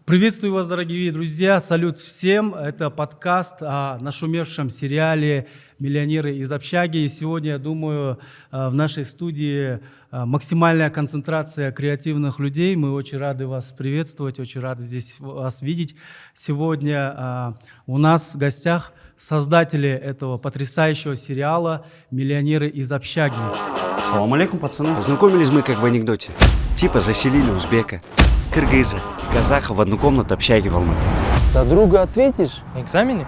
Приветствую вас, дорогие друзья, салют всем. Это подкаст о нашумевшем сериале «Миллионеры из общаги». И сегодня, я думаю, в нашей студии максимальная концентрация креативных людей. Мы очень рады вас приветствовать, очень рады здесь вас видеть. Сегодня у нас в гостях создатели этого потрясающего сериала «Миллионеры из общаги». Салам алейкум, пацаны. Познакомились мы, как в анекдоте. Типа заселили узбека, кыргыза и казаха в одну комнату общаги в Алматы. За друга ответишь? На экзамене?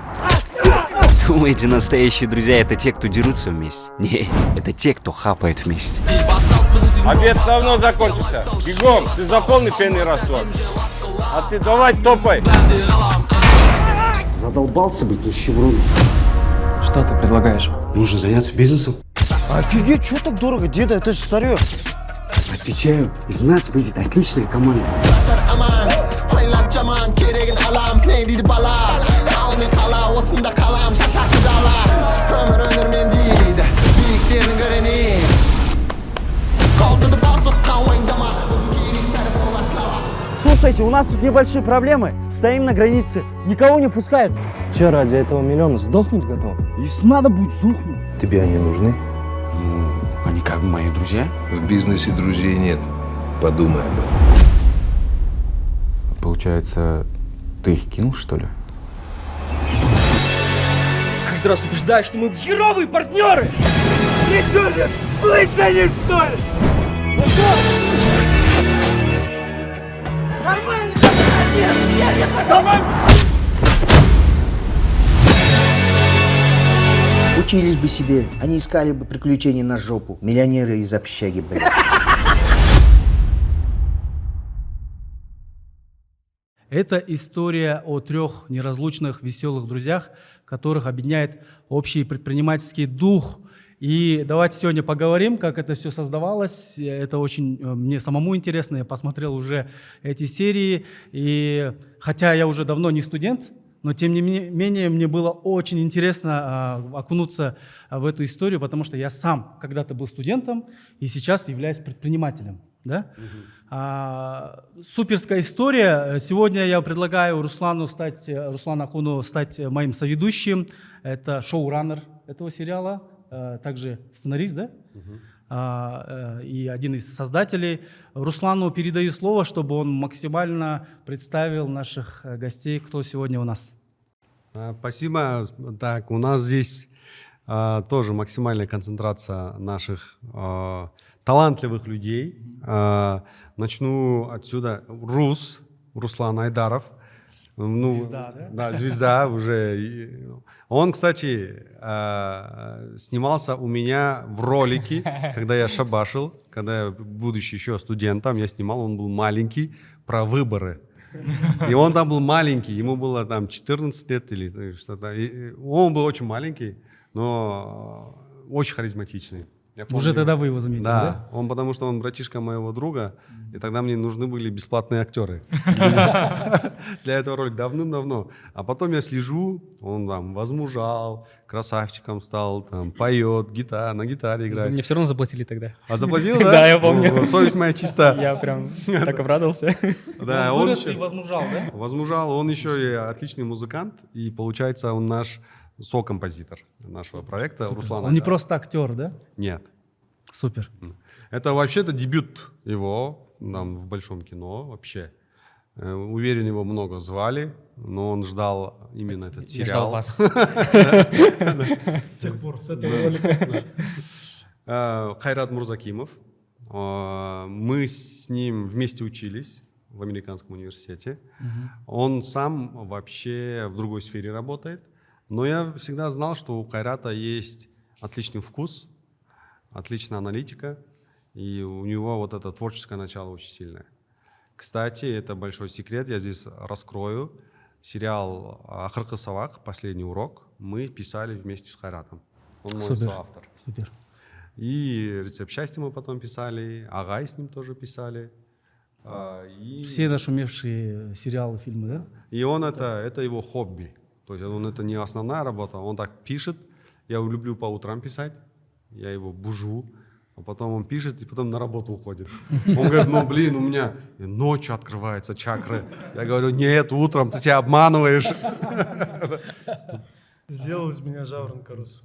Думаете, настоящие друзья — это те, кто дерутся вместе? Не, это те, кто хапает вместе. Обед давно закончился. Бегом, ты запомни пенный раствор. А ты давай топай. Задолбался быть нищебродом. Что ты предлагаешь? Нужно заняться бизнесом. Офигеть, что так дорого, деда, это же старье. Отвечаю, из нас выйдет отличная команда. Слушайте, у нас тут небольшие проблемы. Стоим на границе, никого не пускают. Че, ради этого миллиона сдохнуть готов? Если надо будет, сдохну. Тебе они нужны? Ну, они как бы мои друзья. В бизнесе друзей нет. Подумай об этом. Получается, ты их кинул, что ли? Каждый раз убеждаешь, что мы херовые партнеры! Не любят! Вытянешь, что ли? Ну что? Нормально! Давай! Учились бы себе, они искали бы приключений на жопу. Миллионеры из общаги, блядь. Это история о трех неразлучных веселых друзьях, которых объединяет общий предпринимательский дух. И давайте сегодня поговорим, как это все создавалось. Это очень мне самому интересно. Я посмотрел уже эти серии. И хотя я уже давно не студент, но тем не менее мне было очень интересно окунуться в эту историю, потому что я сам когда-то был студентом и сейчас являюсь предпринимателем. Да? Суперская история. Сегодня я предлагаю Руслану Ахунову стать моим соведущим. Это шоураннер этого сериала, также сценарист, да? И один из создателей. Руслану передаю слово, чтобы он максимально представил наших гостей, кто сегодня у нас. Спасибо. Так, у нас здесь тоже максимальная концентрация наших талантливых людей. Начну отсюда. Руслан Айдаров. Звезда, да? Да, звезда уже. Он, кстати, снимался у меня в ролике, когда я шабашил, когда я, будучи еще студентом, я снимал, он был маленький, про выборы. И он там был маленький, ему было там 14 лет или что-то. И он был очень маленький, но очень харизматичный. Уже тогда вы его заметили, да? Да, потому что он братишка моего друга, и тогда мне нужны были бесплатные актеры для этого ролика давным-давно. А потом я слежу, он там возмужал, красавчиком стал, там поет, на гитаре играет. Мне все равно заплатили тогда. А заплатил, да? Да, я помню. Совесть моя чиста. Я прям так обрадовался. Да, Он вырос и возмужал, да? Возмужал, он еще и отличный музыкант, и получается он наш сокомпозитор нашего проекта. Руслан. Он не просто актер, да? Нет. Супер. Это вообще-то дебют его нам в большом кино вообще. Уверен, его много звали, но он ждал именно этот сериал. Я ждал вас. С тех пор, с этого ролика. Хайрат Мурзакимов. Мы с ним вместе учились в американском университете. Он сам вообще в другой сфере работает. Но я всегда знал, что у Хайрата есть отличный вкус, отличная аналитика, и у него вот это творческое начало очень сильное. Кстати, это большой секрет, я здесь раскрою. Сериал «Ахыркы сабак», «Последний урок» мы писали вместе с Хайратом. Он мой соавтор. Супер. И «Рецепт счастья» мы потом писали, «Агай» с ним тоже писали. Все нашумевшие сериалы, фильмы, да? И он это его хобби. То есть он это не основная работа, он так пишет. Я люблю по утрам писать, я его бужу. А потом он пишет и потом на работу уходит. Он говорит, ну блин, у меня ночью открываются чакры. Я говорю, нет, утром ты себя обманываешь. Сделал из меня жаворонка рус.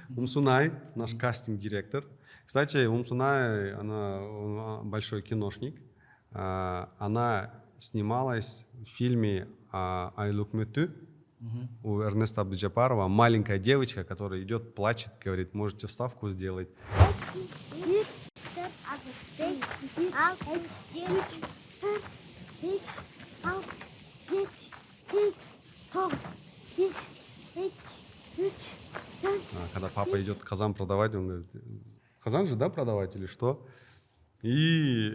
Умсунай, наш кастинг-директор. Кстати, Умсунай, она большой киношник. Она снималась в фильме «Айлукмету» у Эрнеста Абдуджабарова. Маленькая девочка, которая идет, плачет, говорит, можете вставку сделать. Когда папа идет казан продавать, он говорит, казан же, да, продавать или что? И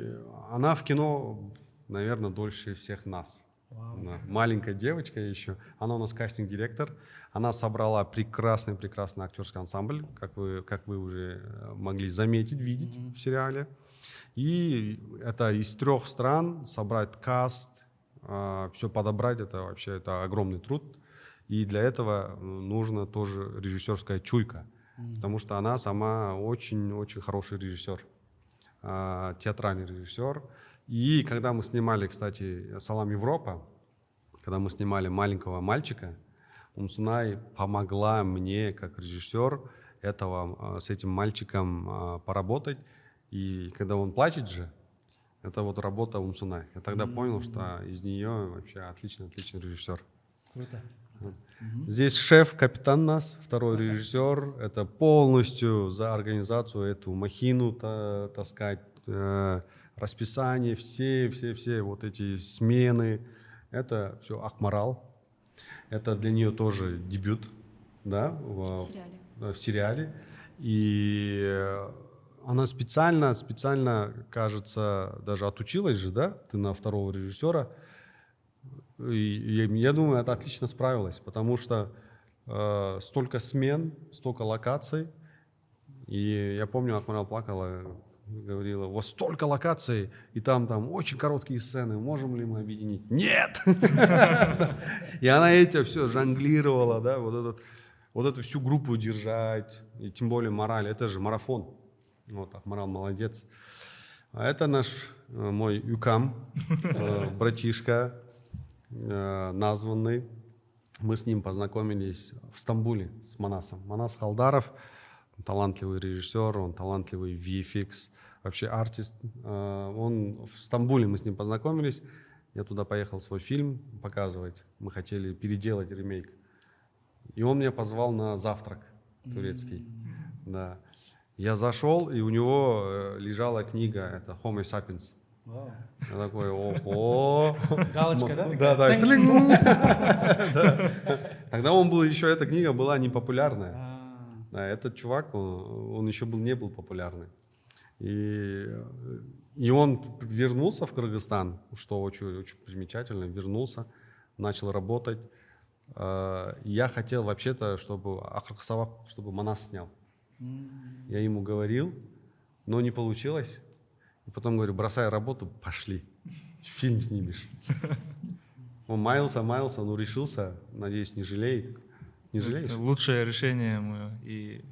она в кино, наверное, дольше всех нас. Она маленькая девочка еще. Она у нас кастинг-директор. Она собрала прекрасный актерский ансамбль, как вы уже могли заметить, видеть в сериале. И это из 3 стран собрать каст, все подобрать, это огромный труд. И для этого нужна тоже режиссерская чуйка, потому что она сама очень-очень хороший режиссер, театральный режиссер. И когда мы снимали, кстати, «Салам Европа», когда мы снимали «Маленького мальчика», Умсунай помогла мне, как режиссер, с этим мальчиком поработать. И когда он плачет же, это вот работа Умсунай. Я тогда понял, что из нее вообще отличный режиссер. Круто. Здесь шеф, капитан нас, второй режиссер. Это полностью за организацию эту махину таскать, расписание, все вот эти смены. Это все Акмарал. Это для нее тоже дебют, да, в сериале. И она специально, кажется, даже отучилась же, да, ты на второго режиссера. И я думаю, это отлично справилась, потому что столько смен, столько локаций. И я помню, Акмарал плакала, говорила, у вас столько локаций, и там очень короткие сцены, можем ли мы объединить? Нет! И она это все жонглировала, да, вот эту всю группу держать, и тем более мораль, это же марафон. Вот, Акмарал молодец. А это мой Юкам, братишка, названный. Мы с ним познакомились в Стамбуле с Манасом. Манас Халдаров, талантливый режиссер, он талантливый VFX, вообще артист. Он в Стамбуле, мы с ним познакомились. Я туда поехал свой фильм показывать. Мы хотели переделать ремейк. И он меня позвал на завтрак турецкий. Да. Я зашел, и у него лежала книга, это Homo sapiens. Я такой, ого. Галочка, да? Да. Тогда эта книга была непопулярная. Да, этот чувак, он еще не был популярный. И он вернулся в Кыргызстан, что очень примечательно, вернулся, начал работать. Я хотел вообще-то, чтобы Манас снял. Я ему говорил, но не получилось. И потом говорю, бросай работу, пошли, фильм снимешь. Он маялся, но решился, надеюсь, не жалеет. Не жалеешь? Это лучшее решение мое, и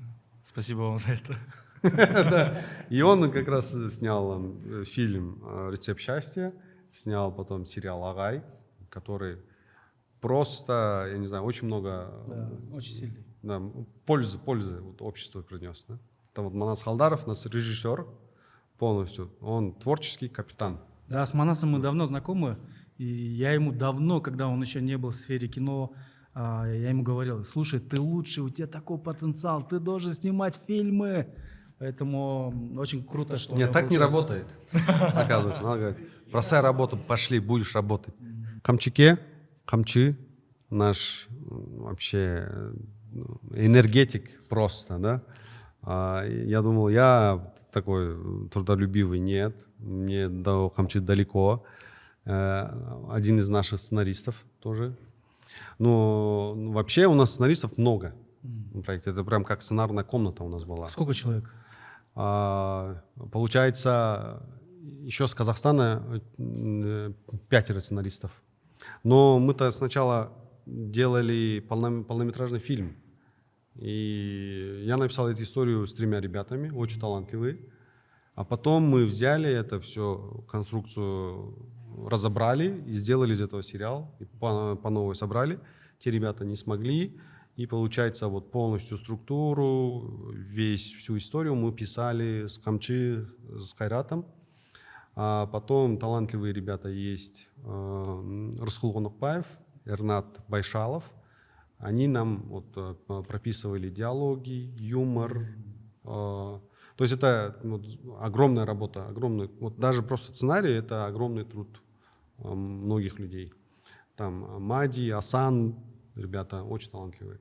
спасибо вам за это. И он как раз снял фильм «Рецепт счастья», снял потом сериал «Агай», который просто, я не знаю, очень много... Очень сильный. Да, пользы вот обществу принес. Да? Это вот Манас Халдаров, наш режиссер полностью, он творческий капитан. Да, с Манасом мы давно знакомы, и я ему давно, когда он еще не был в сфере кино, я ему говорил, слушай, ты лучший, у тебя такой потенциал, ты должен снимать фильмы. Поэтому очень круто, что... Нет, так не работает, оказывается. Надо говорить, бросай работу, пошли, будешь работать. Камчи, наш вообще энергетик просто, да. Я думал, я такой трудолюбивый, нет, мне до Камчи далеко. Один из наших сценаристов тоже. Но вообще у нас сценаристов много в проекте. Это прям как сценарная комната у нас была. Сколько человек? Получается, еще с Казахстана 5 сценаристов. Но мы-то сначала делали полнометражный фильм. И я написал эту историю с 3 ребятами, очень талантливые. А потом мы взяли это все, конструкцию разобрали и сделали из этого сериал. И по новой собрали. Те ребята не смогли. И получается, вот полностью структуру, всю историю мы писали с Камчи, с Хайратом. А потом талантливые ребята есть Расхул Гонукбаев, Эрнат Байшалов. Они нам вот, прописывали диалоги, юмор. То есть это вот, огромная работа, огромный, вот даже просто сценарий — это огромный труд многих людей. Там Мади, Асан, ребята очень талантливые.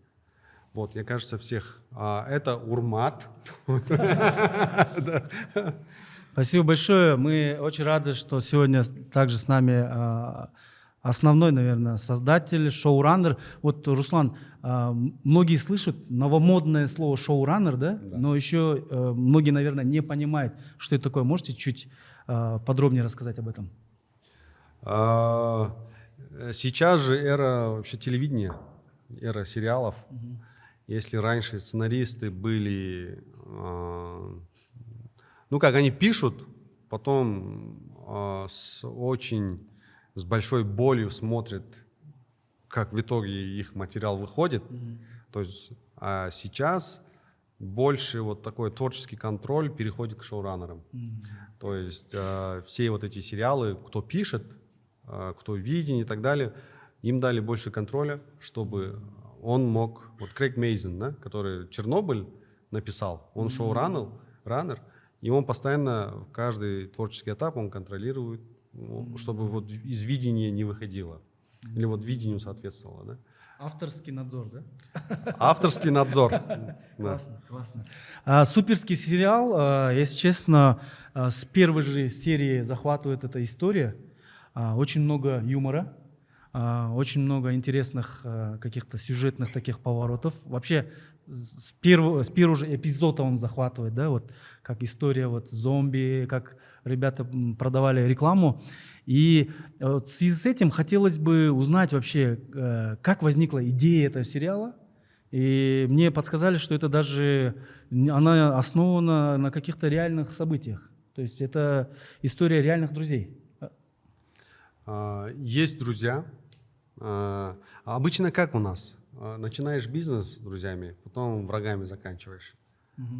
Вот, мне кажется, всех. Это Урмат. Спасибо большое. Мы очень рады, что сегодня также с нами основной, наверное, создатель, шоураннер. Вот, Руслан, многие слышат новомодное слово шоураннер, да? Но еще многие, наверное, не понимают, что это такое. Можете чуть подробнее рассказать об этом? Сейчас же эра вообще телевидения, эра сериалов. Если раньше сценаристы были, ну как, они пишут, потом с большой болью смотрят, как в итоге их материал выходит. То есть сейчас больше вот такой творческий контроль переходит к шоураннерам. То есть все вот эти сериалы, кто пишет, кто видение и так далее, им дали больше контроля, чтобы он мог... Вот Крейг Мейзен, да, который «Чернобыль» написал, он шоураннер, и он постоянно каждый творческий этап он контролирует, чтобы вот из видения не выходило. Или вот видению соответствовало. Да? Авторский надзор, да? Авторский надзор. Классно, классно. Суперский сериал, если честно, с первой же серии захватывает эта история. Очень много юмора, очень много интересных каких-то сюжетных таких поворотов. Вообще с первого же эпизода он захватывает, да, вот как история вот зомби, как ребята продавали рекламу. И вот в связи с этим хотелось бы узнать вообще, как возникла идея этого сериала. И мне подсказали, что это даже она основана на каких-то реальных событиях. То есть это история реальных друзей. Есть друзья. Обычно как у нас? Начинаешь бизнес с друзьями, потом врагами заканчиваешь.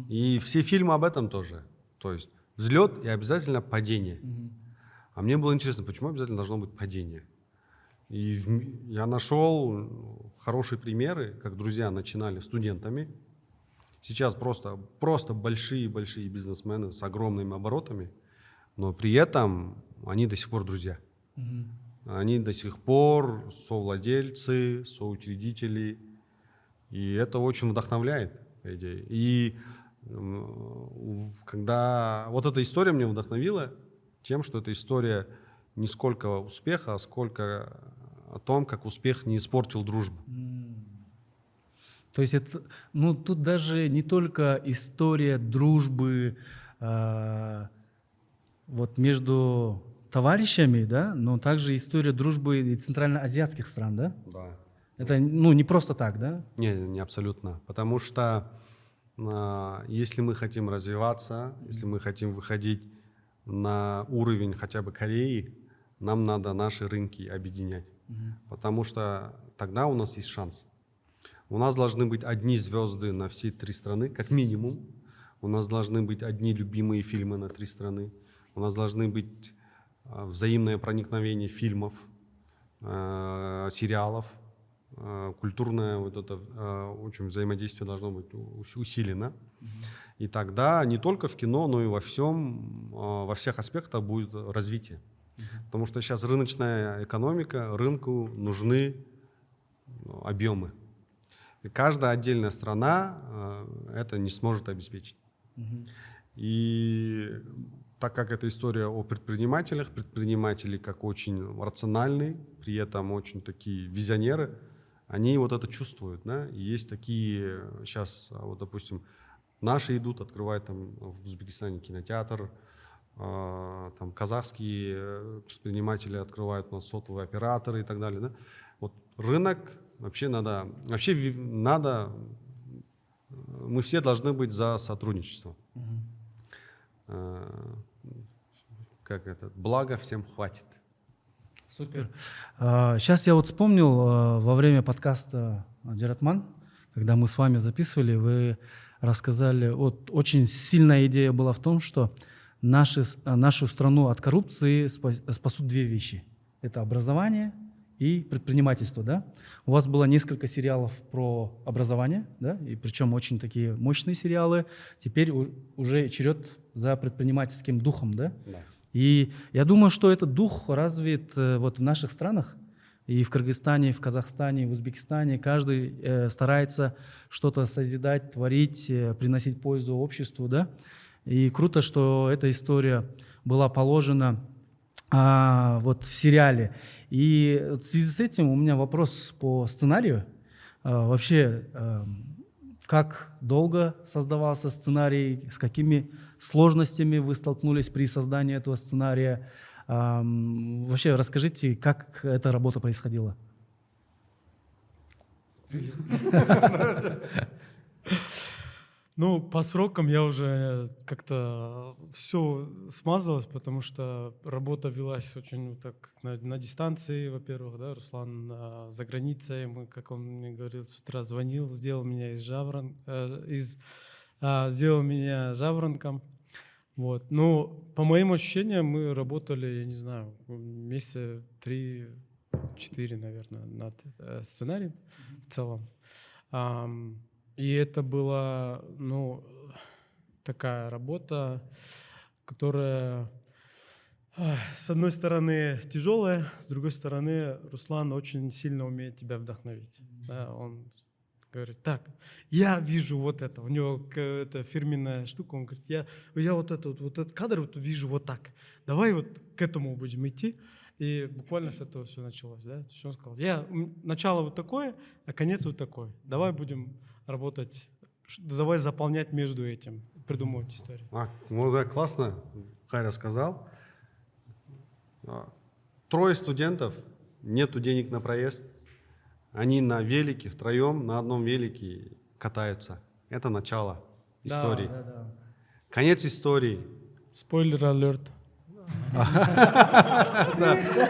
И все фильмы об этом тоже. То есть взлет и обязательно падение. А мне было интересно, почему обязательно должно быть падение? И я нашел хорошие примеры, как друзья начинали студентами. Сейчас просто большие бизнесмены с огромными оборотами, но при этом они до сих пор друзья. Они до сих пор совладельцы, соучредители. И это очень вдохновляет, по идее. И когда вот эта история меня вдохновила тем, что эта история не сколько успеха, а сколько о том, как успех не испортил дружбу. То есть это, ну, тут даже не только история дружбы вот между товарищами, да, но также история дружбы и центральноазиатских стран, да? Да. Это, ну, не просто так, да? Не абсолютно. Потому что если мы хотим развиваться, если мы хотим выходить на уровень хотя бы Кореи, нам надо наши рынки объединять. Потому что тогда у нас есть шанс. У нас должны быть одни звезды на все 3 страны, как минимум. У нас должны быть одни любимые фильмы на 3 страны. У нас должны быть взаимное проникновение фильмов, сериалов, культурное вот это очень взаимодействие должно быть усилено. И тогда не только в кино, но и во всех аспектах будет развитие. Потому что сейчас рыночная экономика, рынку нужны объемы. И каждая отдельная страна это не сможет обеспечить. И так как это история о предпринимателях, предприниматели как очень рациональные, при этом очень такие визионеры, они вот это чувствуют. Да? И есть такие, сейчас, вот, допустим, наши идут, открывают там в Узбекистане кинотеатр, там казахские предприниматели открывают у нас сотовые операторы и так далее. Да? Вот рынок вообще надо мы все должны быть за сотрудничество. Как это? Благо всем хватит. Супер. Сейчас я вот вспомнил во время подкаста «Джаратман», когда мы с вами записывали, вы рассказали, вот очень сильная идея была в том, что нашу страну от коррупции спасут две вещи. Это образование и предпринимательство, да? У вас было несколько сериалов про образование, да? И причем очень такие мощные сериалы. Теперь уже черед за предпринимательским духом, да? Да. И я думаю, что этот дух развит вот в наших странах, и в Кыргызстане, и в Казахстане, и в Узбекистане. Каждый старается что-то созидать, творить, приносить пользу обществу, да? И круто, что эта история была положена вот в сериале. И в связи с этим у меня вопрос по сценарию. Вообще, как долго создавался сценарий, с какими сложностями вы столкнулись при создании этого сценария? Вообще, расскажите, как эта работа происходила? Ну, по срокам я уже как-то все смазалось, потому что работа велась очень так на дистанции, во-первых, да, Руслан за границей, как он мне говорил, с утра звонил, сделал меня сделал меня жаворонком. Вот. Ну, по моим ощущениям, мы работали, я не знаю, месяца 3-4, наверное, над сценарием в целом. И это была, ну, такая работа, которая, с одной стороны, тяжелая, с другой стороны, Руслан очень сильно умеет тебя вдохновить. Да, он говорит, так, я вижу вот это, у него это фирменная штука, он говорит, я вот этот кадр вот вижу вот так, давай вот к этому будем идти. И буквально с этого все началось. Да? То есть он сказал, начало вот такое, а конец вот такой. Давай будем работать, давай заполнять между этим, придумывать историю. Ну да, классно, Хайра сказал. 3 студентов, нету денег на проезд, они на велике, втроем, на одном велике катаются. Это начало истории. Да. Конец истории. Спойлер алерт.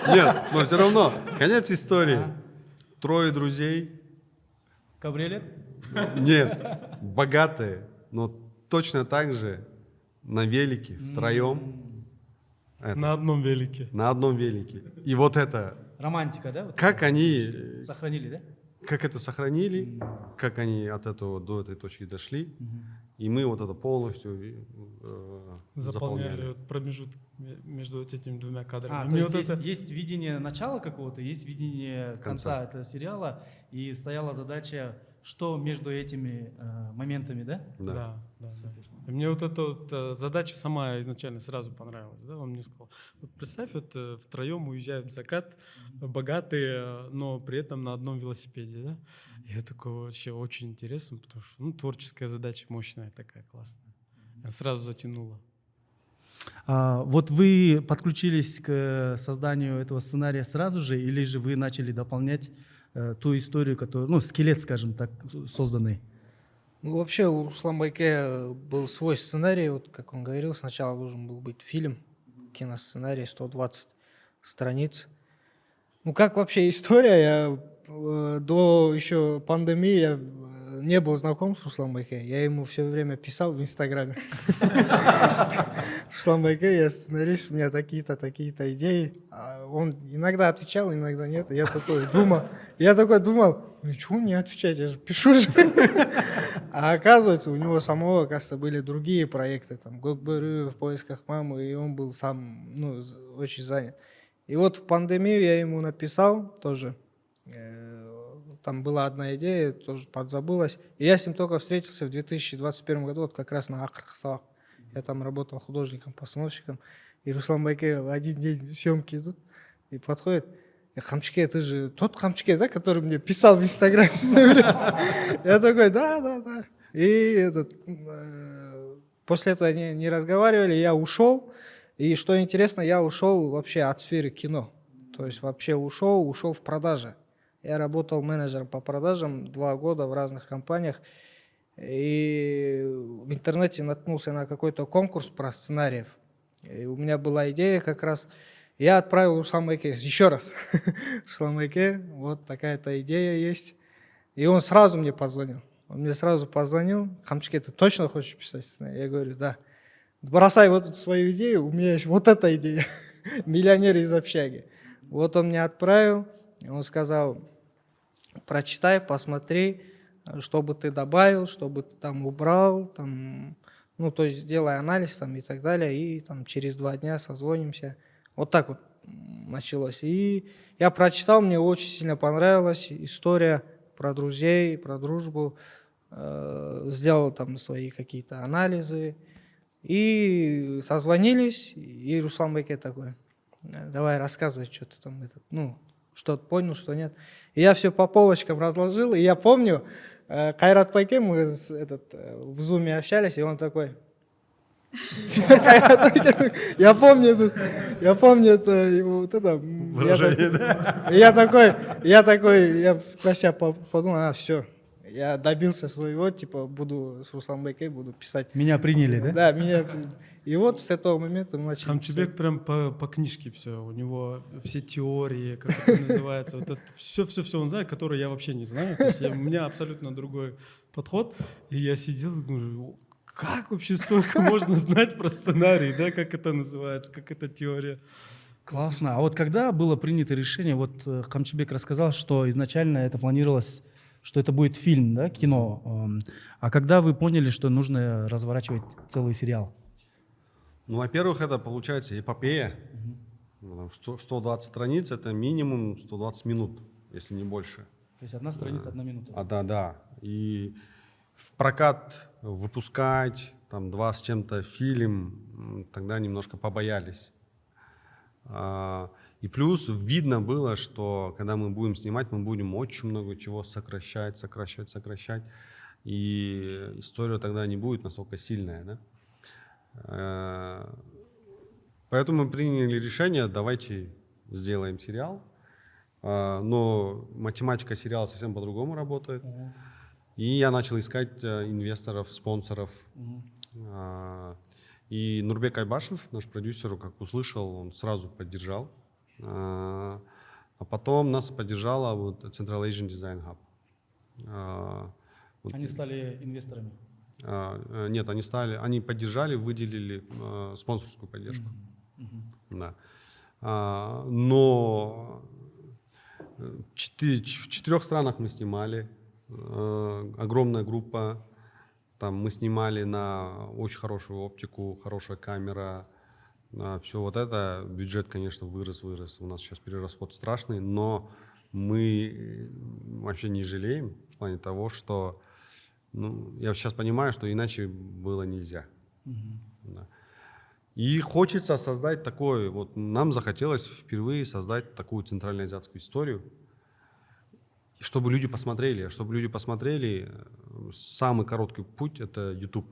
Нет, но все равно, конец истории. 3 друзей. Кабриолет? Нет, богатые, но точно так же на велике, втроем. На одном велике. На одном велике. И вот это... Романтика, да? Вот как они... Сохранили, да? Как это сохранили, как они от этого до этой точки дошли. И мы вот это полностью заполняли вот промежуток между этими двумя кадрами. То есть есть видение начала какого-то, есть видение конца этого сериала, и стояла задача, что между этими моментами, да? Да. И мне вот эта вот задача сама изначально сразу понравилась. Да? Он мне сказал, вот представь, вот втроем уезжают в закат, богатые, но при этом на одном велосипеде. Да? И это такое вообще очень интересно, потому что творческая задача мощная такая, классная. Сразу затянула. Вот вы подключились к созданию этого сценария сразу же, или же вы начали дополнять ту историю, которую, скелет, скажем так, созданный? Ну, вообще у Руслана Байке был свой сценарий, вот как он говорил, сначала должен был быть фильм, киносценарий, 120 страниц. Ну, как вообще история, я до еще пандемии я не был знаком с Русланом Байке, я ему все время писал в Инстаграме. Руслан Байке, я сценарист, у меня такие-то идеи. Он иногда отвечал, иногда нет. Я такой думал, ну чего мне отвечать, я же пишу же. А оказывается, у него самого, кажется, были другие проекты, там, Гокберу, в поисках мамы, и он был сам, очень занят. И вот в пандемию я ему написал тоже. Там была одна идея, тоже подзабылась. И я с ним только встретился в 2021 году, вот как раз на Акрахсалах. Я там работал художником-постановщиком. И Руслан Байке в один день съемки идут и подходит. Хамчке, ты же тот Хамчке, да, который мне писал в Инстаграме? Я такой, да. И после этого они не разговаривали, я ушел. И что интересно, я ушел вообще от сферы кино. То есть вообще ушел в продажи. Я работал менеджером по продажам 2 года в разных компаниях. И в интернете наткнулся на какой-то конкурс про сценариев. И у меня была идея как раз. Я отправил Руслан Байке еще раз. Руслан Байке, вот такая-то идея есть. И он сразу мне позвонил. Он мне сразу позвонил. Хамчике, ты точно хочешь писать сценарий? Я говорю, да. Бросай вот эту свою идею, у меня есть вот эта идея. Миллионер из общаги. Вот он мне отправил. Он сказал, прочитай, посмотри, что бы ты добавил, что бы ты там убрал, там, ну, то есть сделай анализ там, и так далее, и там через 2 дня созвонимся. Вот так вот началось. И я прочитал, мне очень сильно понравилась история про друзей, про дружбу, сделал там свои какие-то анализы, и созвонились, и Руслан Байке такой, давай рассказывай, что ты там, что-то понял, что нет. И я все по полочкам разложил, и я помню, Кайрат Байке, мы в зуме общались, и он такой... Я помню это вот это выражение, да? Я про себя подумал, все, я добился своего, типа буду с Руслан Байке, буду писать. Меня приняли, да? Да, меня приняли. И вот с этого момента мы начали. Хамчибек прям по книжке все, у него все теории, как это называется, вот это все он знает, которые я вообще не знаю. То есть у меня абсолютно другой подход, и я сидел и говорю, как вообще столько можно знать про сценарий, да, как это называется, как это теория. Классно. А вот когда было принято решение, вот Хамчибек рассказал, что изначально это планировалось, что это будет фильм, да, кино. А когда вы поняли, что нужно разворачивать целый сериал? Ну, во-первых, это получается эпопея. 120 страниц — это минимум 120 минут, если не больше. То есть одна страница, 1 минута. Да. И в прокат выпускать там 2 с чем-то фильм, тогда немножко побоялись. И плюс видно было, что когда мы будем снимать, мы будем очень много чего сокращать. И история тогда не будет настолько сильная, да? Поэтому мы приняли решение, давайте сделаем сериал. Но математика сериала совсем по-другому работает. И я начал искать инвесторов, спонсоров. И Нурбек Айбашев, наш продюсер, как услышал, он сразу поддержал. А потом нас поддержала вот Central Asian Design Hub. Они стали инвесторами? Нет, они поддержали, выделили спонсорскую поддержку. Да. Но в 4 странах мы снимали, огромная группа. Там мы снимали на очень хорошую оптику, хорошая камера. Все вот это, бюджет, конечно, вырос. У нас сейчас перерасход страшный, но мы вообще не жалеем в плане того, что я сейчас понимаю, что иначе было нельзя. Да. И хочется создать такое, вот нам захотелось впервые создать такую центральноазиатскую историю, чтобы люди посмотрели. Чтобы люди посмотрели, самый короткий путь — это YouTube.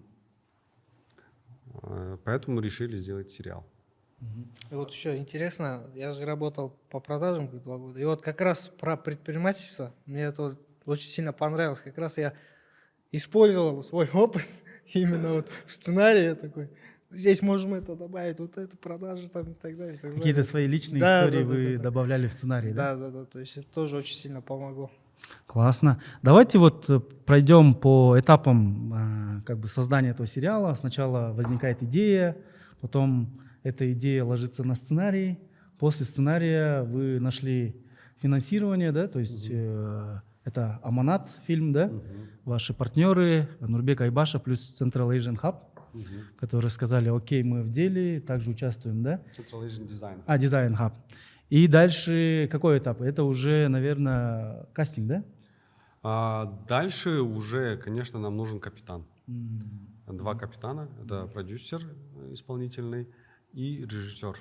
Поэтому решили сделать сериал. И вот еще интересно, я же работал по продажам 2 года, и вот как раз про предпринимательство мне это вот очень сильно понравилось. Как раз я использовал свой опыт именно вот в сценарии такой. Здесь можем это добавить, вот это продажи там и так далее. Какие-то свои личные истории вы добавляли в сценарий, да? Да. То есть это тоже очень сильно помогло. Классно. Давайте вот пройдем по этапам как бы создания этого сериала. Сначала возникает идея, потом эта идея ложится на сценарий. После сценария вы нашли финансирование, да, то есть это Аманат фильм, да, ваши партнеры Нурбек Айбашев плюс Central Asian Hub, которые сказали, окей, мы в деле, также участвуем, да? Central Asian Design. Design Hub. И дальше какой этап? Это уже, наверное, кастинг, да? Дальше уже, конечно, нам нужен капитан. 2 капитана. Это продюсер исполнительный и режиссер.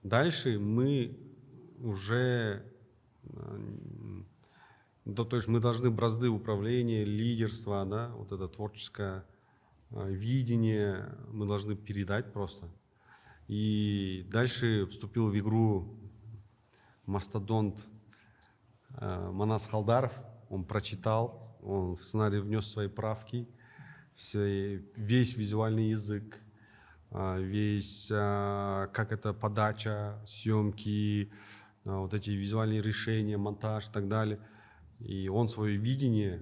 Дальше мы уже... то есть мы должны бразды управления, лидерства, да, вот это творческое видение мы должны передать просто. И дальше вступил в игру мастодонт Манас Халдаров. Он прочитал, Он в сценарий внес свои правки, весь визуальный язык, весь, как это подача, съемки, вот эти визуальные решения, монтаж и так далее. И он свое видение,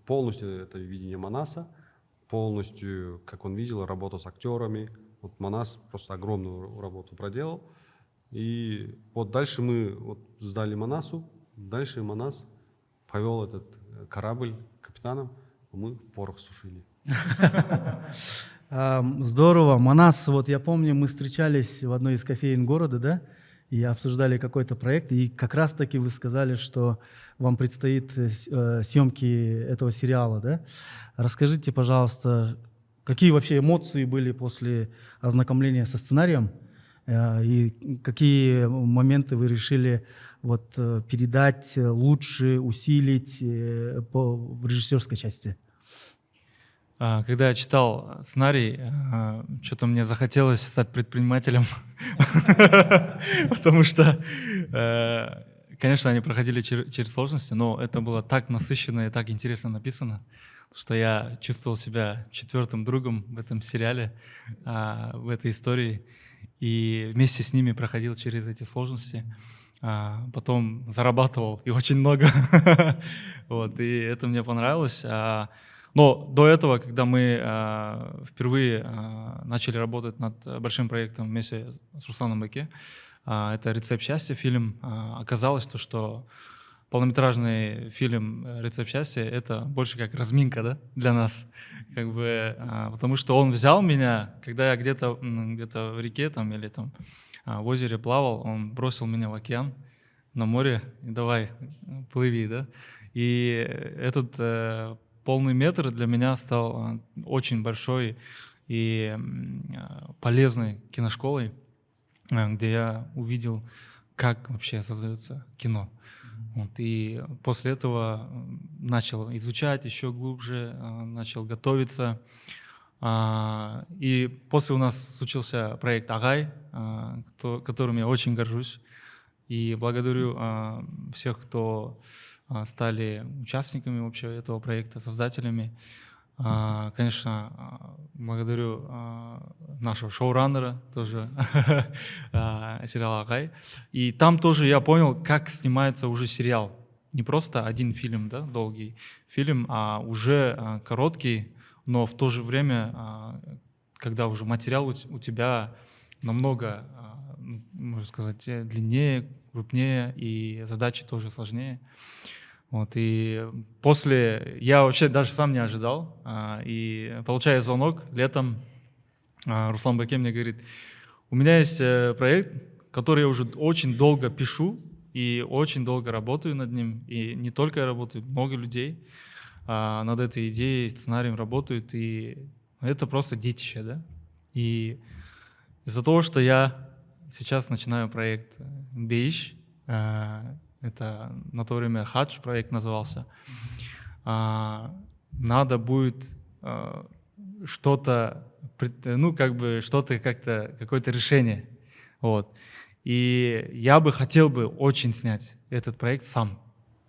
полностью это видение Манаса, полностью, как он видел, работу с актерами. Вот Манас просто огромную работу проделал. И вот дальше мы вот сдали Манасу, дальше Манас повел этот корабль капитаном, а мы порох сушили. Здорово. Манас, вот я помню, мы встречались в одной из кофеин города, да, и обсуждали какой-то проект, и как раз-таки вы сказали, что вам предстоит съемки этого сериала, да? Расскажите, пожалуйста, какие вообще эмоции были после ознакомления со сценарием, и какие моменты вы решили вот передать лучше, усилить в режиссерской части? Когда я читал сценарий, что-то мне захотелось стать предпринимателем, потому что, конечно, они проходили через сложности, но это было так насыщенно и так интересно написано, что я чувствовал себя четвертым другом в этом сериале, в этой истории, и вместе с ними проходил через эти сложности. Потом зарабатывал, и очень много. Вот, и это мне понравилось. Но до этого, когда мы впервые начали работать над большим проектом вместе с Русланом Баке, это «Рецепт счастья» фильм, оказалось, что полнометражный фильм «Рецепт счастья» — это больше как разминка, да, для нас. Как бы, потому что он взял меня, когда я где-то в реке там, или там, в озере плавал, он бросил меня в океан, на море, и давай, плыви, да. И этот полный метр для меня стал очень большой и полезной киношколой, где я увидел, как вообще создается кино. Вот, и после этого начал изучать еще глубже, начал готовиться. И после у нас случился проект «Агай», которым я очень горжусь. И благодарю всех, кто стали участниками вообще этого проекта, создателями. Конечно, благодарю нашего шоураннера тоже сериала «Агай». И там тоже я понял, как снимается уже сериал. Не просто один фильм, да, долгий фильм, а уже короткий, но в то же время, когда уже материал у тебя намного, можно сказать, длиннее, крупнее, и задачи тоже сложнее. Вот, и после, я вообще даже сам не ожидал, и получая звонок летом, Руслан Баке мне говорит: у меня есть проект, который я уже очень долго пишу, и очень долго работаю над ним, и не только я работаю, много людей над этой идеей, сценарием работают, и это просто детище, да. И из-за того, что я сейчас начинаю проект «Бейш», это на то время «Хадж» проект назывался, надо будет что-то, ну, как бы что-то как-то, какое-то решение. Вот. И я бы хотел бы очень снять этот проект сам.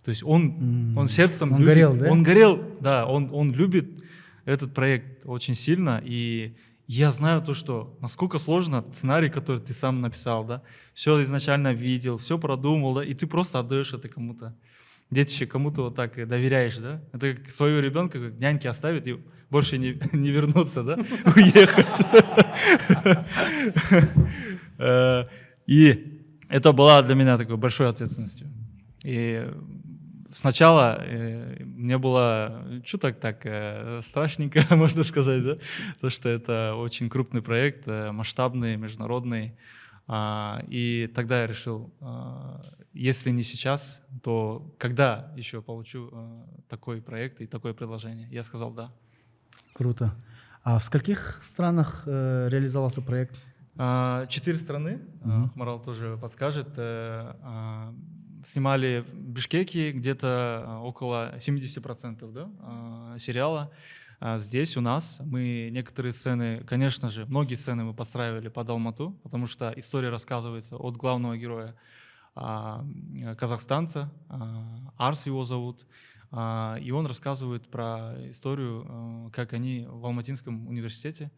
То есть он сердцем он любит. Горел, да? Он горел, да, он любит этот проект очень сильно. И я знаю то, что насколько сложно сценарий, который ты сам написал, да, все изначально видел, все продумал, да, и ты просто отдаешь это кому-то. Детище кому-то вот так доверяешь, да. Это как своего ребенка, как няньки оставить и больше не вернуться, да, уехать. И это была для меня такой большой ответственностью. И сначала мне было что-то так страшненько, можно сказать, да, то, что это очень крупный проект, масштабный, международный. И тогда я решил, если не сейчас, то когда еще получу такой проект и такое предложение? Я сказал да. Круто. А в скольких странах реализовался проект? 4 страны, Хмарал тоже подскажет. Снимали в Бишкеке где-то около 70%, да, сериала. Здесь у нас мы некоторые сцены, конечно же, многие сцены мы подстраивали под Алмату, потому что история рассказывается от главного героя казахстанца, Арс его зовут. И он рассказывает про историю, как они в Алматинском университете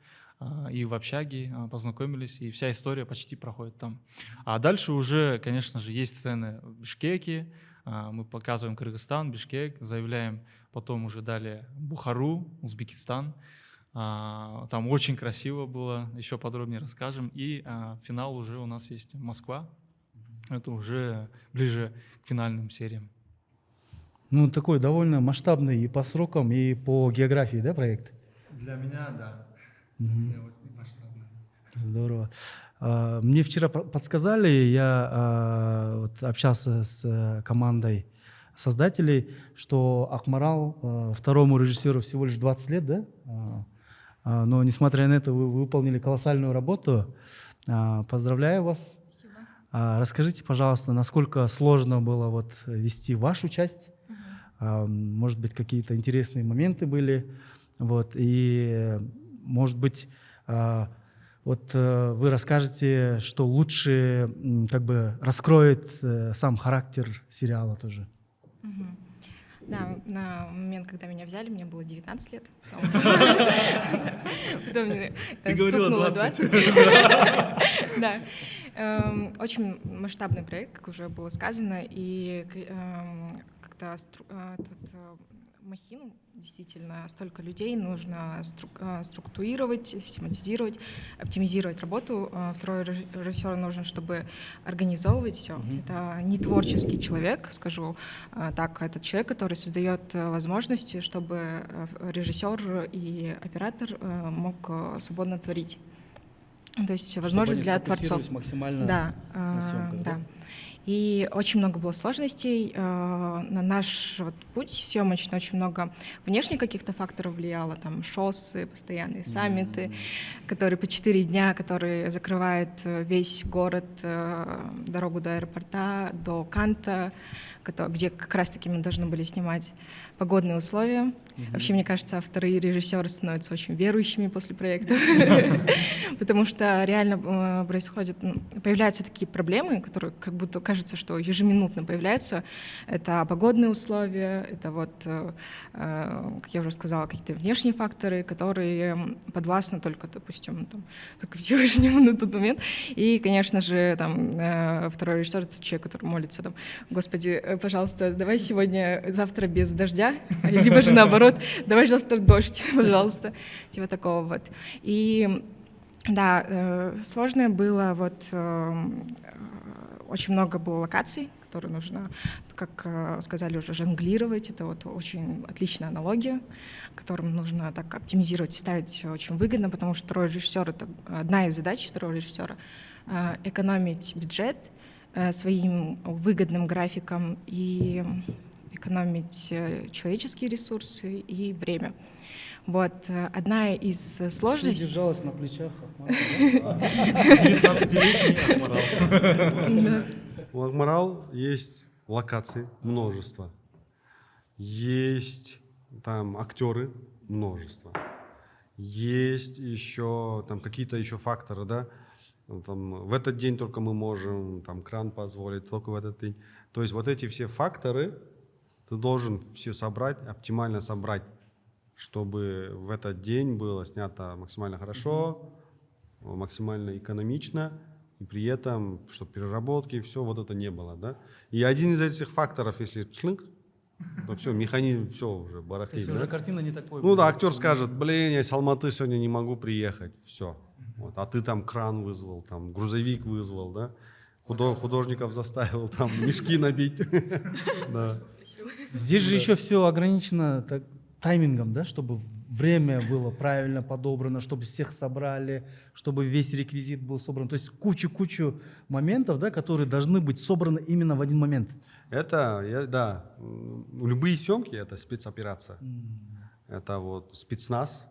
и в общаге познакомились, и вся история почти проходит там. А дальше уже, конечно же, есть сцены в Бишкеке, мы показываем Кыргызстан, Бишкек, заявляем потом уже далее Бухару, Узбекистан. Там очень красиво было, еще подробнее расскажем. И финал уже у нас есть Москва, это уже ближе к финальным сериям. Ну, такой довольно масштабный и по срокам, и по географии, да, проект? Для меня, да. Здорово. Мне вчера подсказали, я вот общался с командой создателей, что Акмарал, второму режиссеру всего лишь 20 лет, да? Но несмотря на это, вы выполнили колоссальную работу. Поздравляю вас. Спасибо. Расскажите, пожалуйста, насколько сложно было вот вести вашу часть? Может быть, какие-то интересные моменты были? Вот, и, может быть, вот вы расскажете, что лучше как бы раскроет сам характер сериала тоже. Да, на момент, когда меня взяли, мне было 19 лет. Потом мне стукнуло 20. Да. Очень масштабный проект, как уже было сказано, и когда махину, действительно, столько людей нужно структурировать, систематизировать, оптимизировать работу. Второй режиссер нужен, чтобы организовывать все. Это не творческий человек, скажу так, это человек, который создает возможности, чтобы режиссер и оператор мог свободно творить. То есть возможность для творцов. Максимально да, на съемках, да. И очень много было сложностей. На наш вот путь съемочный очень много внешних каких-то факторов влияло. Там шоссы, постоянные саммиты, которые по 4 дня, которые закрывают весь город, дорогу до аэропорта, до Канта, где как раз-таки мы должны были снимать погодные условия. Вообще, мне кажется, авторы и режиссеры становятся очень верующими после проекта, потому что реально появляются такие проблемы, которые как будто кажется, что ежеминутно появляются. Это погодные условия, это вот, как я уже сказала, какие-то внешние факторы, которые подвластны только, допустим, только Всевышнему на тот момент. И, конечно же, там второй режиссер — это человек, который молится там: Господи, пожалуйста, давай завтра без дождя, либо же наоборот, давай завтра дождь, пожалуйста, типа такого вот. И да, сложное было, вот очень много было локаций, которые нужно, как сказали уже, жонглировать. Это вот очень отличная аналогия, которым нужно так оптимизировать, ставить очень выгодно, потому что второй режиссер — это одна из задач второго режиссера — экономить бюджет своим выгодным графиком и экономить человеческие ресурсы и время. Вот одна из сложностей. Ты держалась на плечах. 19-летний Акмарал. У Акмарал есть локации, множество. Есть там актеры, множество. Есть еще там какие-то еще факторы, да. Там, в этот день только мы можем там кран позволить, только в этот день. То есть вот эти все факторы ты должен все собрать, оптимально собрать, чтобы в этот день было снято максимально хорошо, максимально экономично, и при этом, чтобы переработки, все вот это не было, да. И один из этих факторов, если шлынг, то все, механизм, все уже барахлит. То есть да? уже картина не такой. Ну да, актер скажет: блин, я с Алматы сегодня не могу приехать, все. Вот, а ты там кран вызвал, там грузовик вызвал, да, художников заставил там мешки набить. Здесь же еще все ограничено таймингом, да, чтобы время было правильно подобрано, чтобы всех собрали, чтобы весь реквизит был собран. То есть кучу моментов, да, которые должны быть собраны именно в один момент. Это, да, любые съемки — это спецоперация. Это вот спецназ.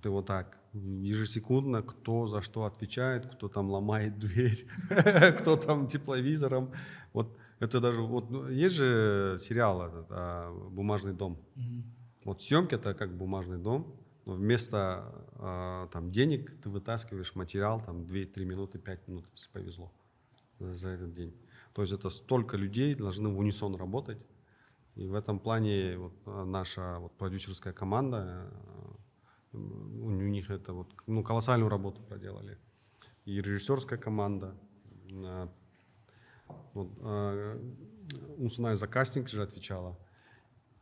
Ты вот так ежесекундно, кто за что отвечает, кто там ломает дверь, кто там тепловизором. Вот это даже, вот есть же сериал этот, «Бумажный дом». Вот съемки — это как бумажный дом, но вместо там денег ты вытаскиваешь материал там 2-3 минуты, 5 минут, если повезло, за этот день. То есть это столько людей должны в унисон работать. И в этом плане наша продюсерская команда, у них это колоссальную работу проделали. И режиссерская команда. Умсунай за кастинг же отвечала.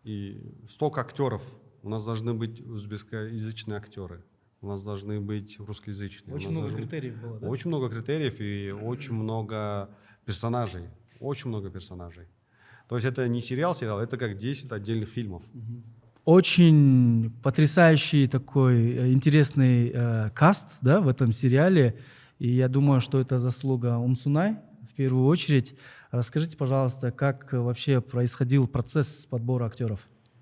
И столько актеров. У нас должны быть узбекскоязычные актеры. У нас должны быть русскоязычные. Очень много критериев было, да? Очень много критериев и очень много персонажей. Очень много персонажей. То есть это не сериал, это как 10 отдельных фильмов. Очень потрясающий такой интересный каст, да, в этом сериале. И я думаю, что это заслуга Умсунай в первую очередь. Расскажите, пожалуйста, как вообще происходил процесс подбора актеров?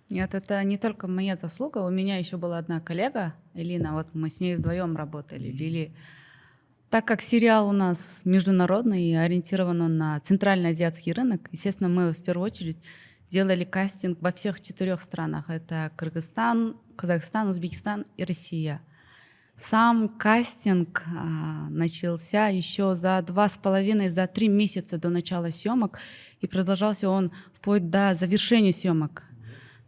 Нет, это не только моя заслуга. У меня еще была одна коллега, Элина, вот мы с ней вдвоем работали, вели. Так как сериал у нас международный и ориентирован он на центральноазиатский рынок, естественно, мы в первую очередь делали кастинг во всех 4 странах. Это Кыргызстан, Казахстан, Узбекистан и Россия. Сам кастинг начался еще за 2,5-3 месяца до начала съемок, и продолжался он вплоть до завершения съемок.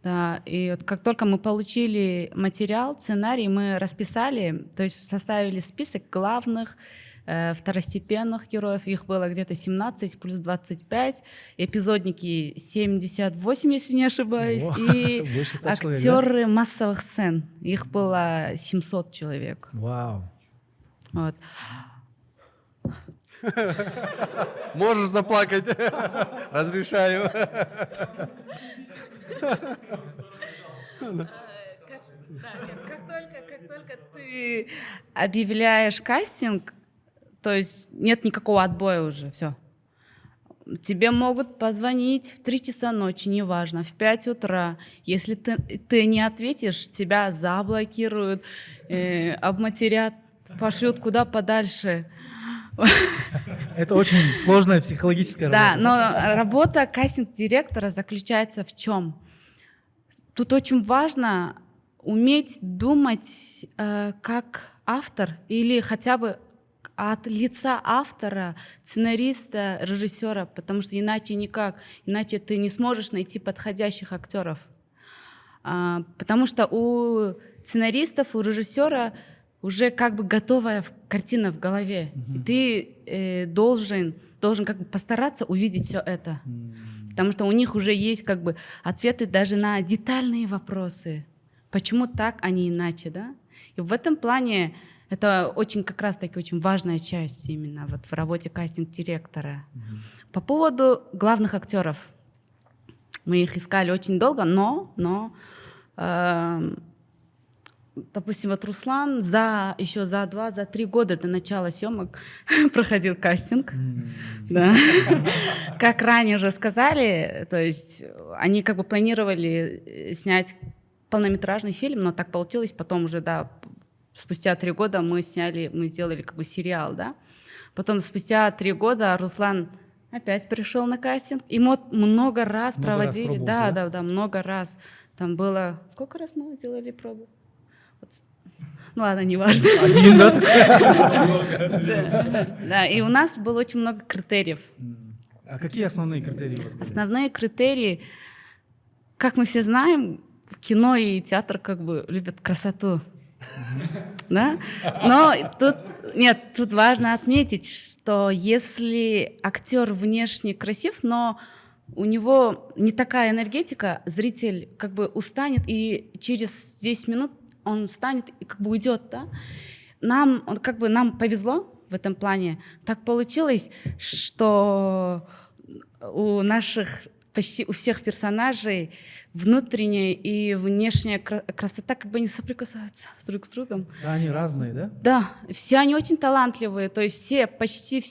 Да, и вот как только мы получили материал, сценарий, мы расписали, то есть составили список главных, второстепенных героев. Их было где-то 17 плюс 25, эпизодники 78, если не ошибаюсь, и актеры массовых сцен. Их было 700 человек. Вау. Вот. Можешь заплакать. Разрешаю. Как только ты объявляешь кастинг, то есть нет никакого отбоя уже, все. Тебе могут позвонить в 3 часа ночи, неважно, в 5 утра. Если ты не ответишь, тебя заблокируют, обматерят, пошлют куда подальше. Это очень сложная психологическая работа. Да, но работа кастинг-директора заключается в чем? Тут очень важно уметь думать как автор или хотя бы от лица автора, сценариста, режиссера, потому что иначе никак, иначе ты не сможешь найти подходящих актеров. Потому что у сценаристов, у режиссера уже как бы готовая картина в голове. И ты должен как бы постараться увидеть все это. Потому что у них уже есть как бы ответы даже на детальные вопросы. Почему так, а не иначе, да? И в этом плане это очень как раз-таки очень важная часть именно вот в работе кастинг-директора. По поводу главных актеров. Мы их искали очень долго, но допустим, вот Руслан еще за 2-3 года до начала съемок проходил кастинг. Да. Как ранее уже сказали, то есть они как бы планировали снять полнометражный фильм, но так получилось, потом уже, да, спустя 3 года мы сделали как бы сериал, да. Потом спустя 3 года Руслан опять пришел на кастинг, и мы много раз проводили, да, много раз. Там было, сколько раз мы делали пробы? Ну ладно, не важно. Один, да? Да, и у нас было очень много критериев. А какие основные критерии у вас были? Основные критерии, как мы все знаем, кино и театр как бы любят красоту. Да? Но тут важно отметить, что если актер внешне красив, но у него не такая энергетика, зритель как бы устанет, и через 10 минут он встанет и как бы уйдет, да? Нам повезло в этом плане. Так получилось, что почти у всех персонажей внутренняя и внешняя красота как бы не соприкасаются друг с другом. Да, они разные, да? Да, все они очень талантливые, то есть почти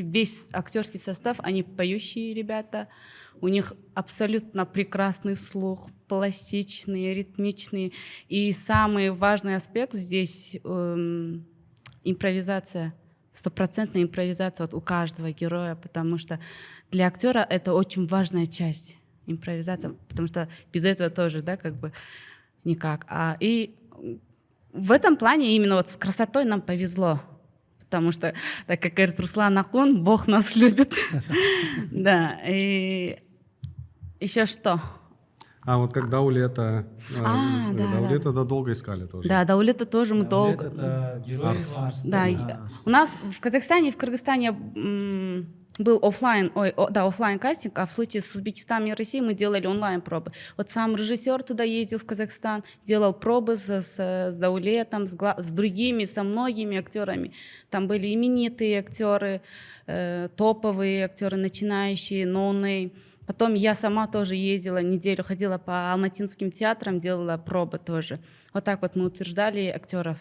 весь актерский состав, они поющие ребята, у них абсолютно прекрасный слух, пластичный, ритмичный. И самый важный аспект здесь импровизация, 100% импровизация вот у каждого героя, потому что для актера это очень важная часть импровизация, потому что без этого тоже, да, как бы никак. И в этом плане именно вот с красотой нам повезло. Потому что, так как говорит Руслан Акун, Бог нас любит. Да, и Еще что? А вот как Даулета, да. Даулета да, долго искали тоже. Да, Даулета тоже мы долго. Это герой Да, у нас в Казахстане и в Кыргызстане был офлайн кастинг, а в случае с Узбекистаном и Россией мы делали онлайн пробы. Вот сам режиссер туда ездил в Казахстан, делал пробы с Даулетом, с другими, со многими актерами. Там были именитые актеры, топовые актеры, начинающие, ноунейм. Потом я сама тоже ездила неделю, ходила по алматинским театрам, делала пробы тоже. Вот так вот мы утверждали актеров.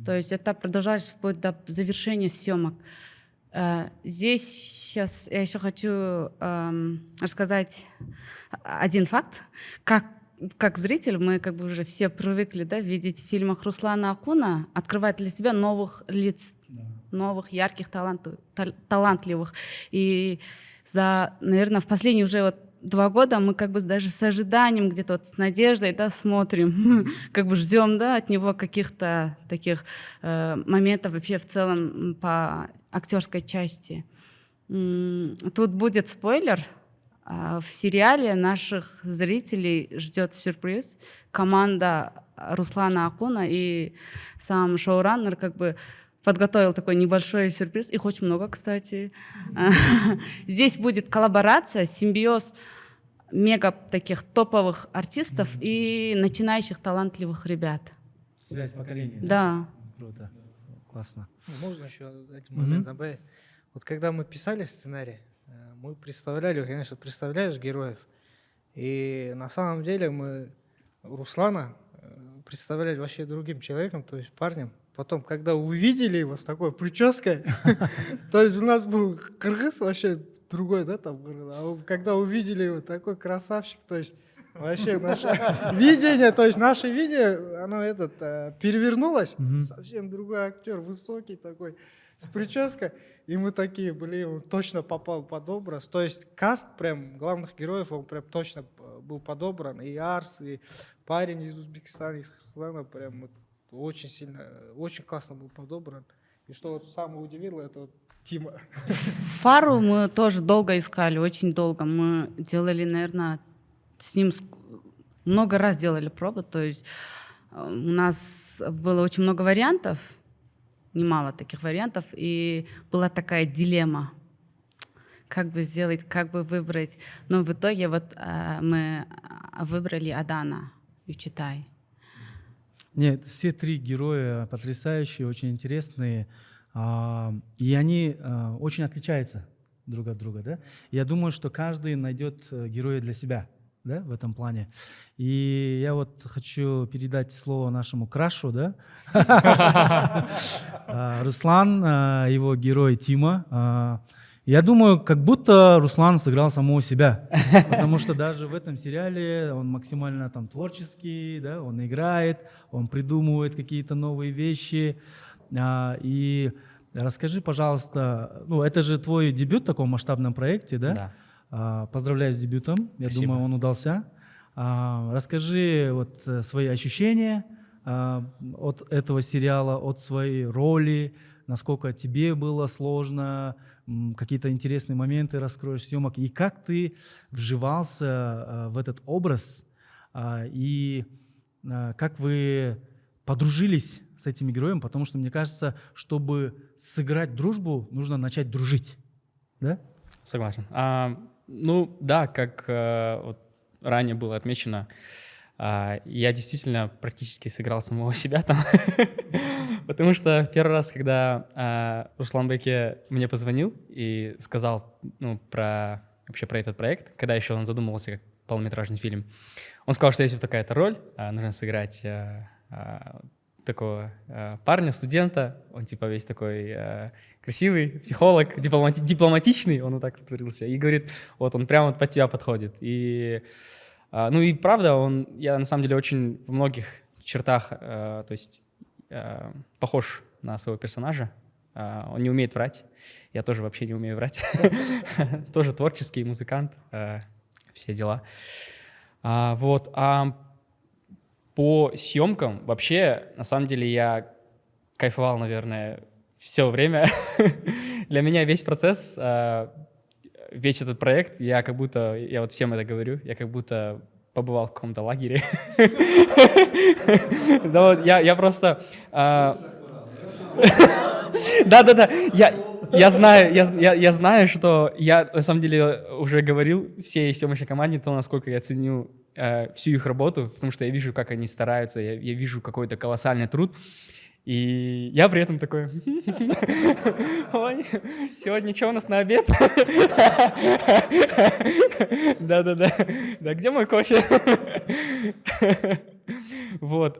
То есть это продолжалось вплоть до завершения съемок. Здесь сейчас я еще хочу рассказать один факт. Как зритель мы как бы уже все привыкли, да, видеть в фильмах Руслана Акуна, открывать для себя новых лиц, новых, ярких, талантливых. И наверное, в последние уже вот 2 года мы как бы даже с ожиданием, где-то вот с надеждой, да, смотрим, как бы ждем, да, от него каких-то таких моментов вообще в целом по актерской части. Тут будет спойлер. В сериале наших зрителей ждет сюрприз. Команда Руслана Акуна и сам шоураннер как бы подготовил такой небольшой сюрприз. Их очень много, кстати. Здесь будет коллаборация, симбиоз мега таких топовых артистов и начинающих талантливых ребят. Связь поколений. Да. Круто. Классно. Можно еще один момент добавить? Вот когда мы писали сценарий, мы представляли, конечно, представляешь героев. И на самом деле мы Руслана представляли вообще другим человеком, то есть парнем. Потом, когда увидели его с такой прической, то есть у нас был кыргыз вообще другой, да, там, а когда увидели его такой красавчик, то есть вообще наше видение, то есть наше видение, оно перевернулось, совсем другой актер, высокий такой, с прической, и мы такие, блин, он точно попал под образ, то есть каст прям главных героев, он прям точно был подобран, и Арс, и парень из Узбекистана, из Кыргызстана, прям вот очень сильно, очень классно был подобран, и что вот самое удивило, это вот Тима. Фару мы тоже долго искали, очень долго, мы делали, наверное, с ним много раз делали пробы, то есть у нас было очень много вариантов, немало таких вариантов, и была такая дилемма, как бы сделать, как бы выбрать. Но в итоге вот мы выбрали Адана Ючитай. Нет, все 3 героя потрясающие, очень интересные, и они очень отличаются друг от друга, да? Я думаю, что каждый найдет героя для себя, да, в этом плане. И я вот хочу передать слово нашему крашу, да? Руслан, его герой Тима. Я думаю, как будто Руслан сыграл самого себя, потому что даже в этом сериале он максимально там творческий, да, он играет, он придумывает какие-то новые вещи. И расскажи, пожалуйста, ну это же твой дебют в таком масштабном проекте, да? Да. Поздравляю с дебютом, я Спасибо. думаю, он удался. Расскажи вот свои ощущения от этого сериала, от своей роли, насколько тебе было сложно, какие-то интересные моменты раскроешь съемок, и как ты вживался в этот образ, и как вы подружились с этим героем, потому что мне кажется, чтобы сыграть дружбу, нужно начать дружить, да? Согласен. Ну да, как вот ранее было отмечено, я действительно практически сыграл самого себя там, потому что первый раз, когда Руслан Беке мне позвонил и сказал вообще про этот проект, когда еще он задумывался как полнометражный фильм, он сказал, что есть вот такая-то роль, нужно сыграть такого парня, студента, он типа весь такой красивый, психолог, дипломатичный, он вот так творился, и говорит, вот он прямо вот под тебя подходит. И, ну и правда, я на самом деле очень в многих чертах, то есть похож на своего персонажа, он не умеет врать, я тоже вообще не умею врать, тоже творческий музыкант, все дела. Вот, по съемкам вообще, на самом деле, я кайфовал, наверное, все время. Для меня весь процесс весь этот проект, я вот всем это говорю, я как будто побывал в каком-то лагере. Да вот, я просто... Да-да-да, я знаю, что я на самом деле уже говорил всей съемочной команде, то, насколько я ценю всю их работу, потому что я вижу, как они стараются, я вижу какой-то колоссальный труд. И я при этом такой, ой, сегодня что у нас на обед? Да-да-да, да, где мой кофе? Вот.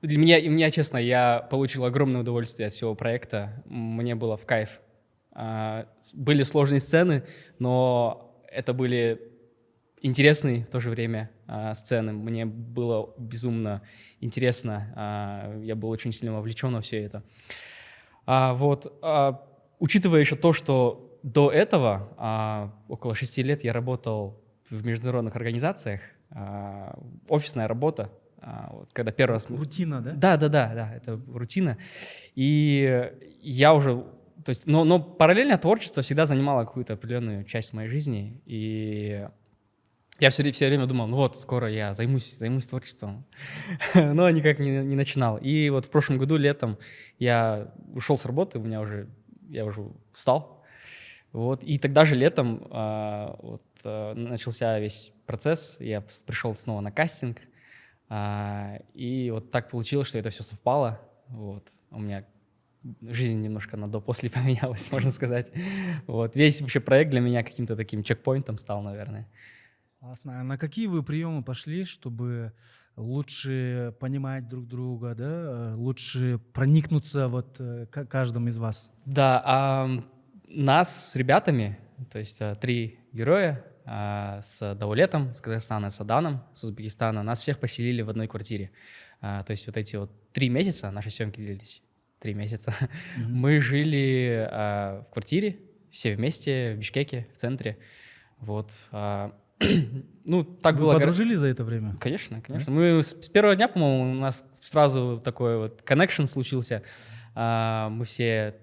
Для меня, честно, я получил огромное удовольствие от всего проекта. Мне было в кайф. Были сложные сцены, но это были интересные в то же время сцены. Мне было безумно интересно. Я был очень сильно вовлечен во все это. Учитывая еще то, что до этого, около 6 лет, я работал в международных организациях, офисная работа, когда первый раз... Рутина, да? Да, это рутина. И я уже... То есть, но параллельно творчество всегда занимало какую-то определенную часть моей жизни. И я все время думал, ну вот, скоро я займусь творчеством. Но никак не начинал. И вот в прошлом году летом я ушел с работы, я уже устал. Вот. И тогда же летом начался весь процесс. Я пришел снова на кастинг. И вот так получилось, что это все совпало. Вот. У меня жизнь немножко на до-после поменялась, можно сказать. Вот. Весь вообще проект для меня каким-то таким чекпоинтом стал, наверное. Классно. А на какие вы приемы пошли, чтобы лучше понимать друг друга, да? Лучше проникнуться к каждому из вас? Да, нас с ребятами, то есть 3 героя, с Даулетом, с Казахстана, с Аданом, с Узбекистана, нас всех поселили в одной квартире. То есть вот эти 3 месяца, наши съемки длились 3 месяца, мы жили в квартире, все вместе, в Бишкеке, в центре. Вот. Ну, так Вы было. подружились за это время? Конечно. Мы с первого дня, по-моему, у нас сразу такой вот connection случился. Мы все...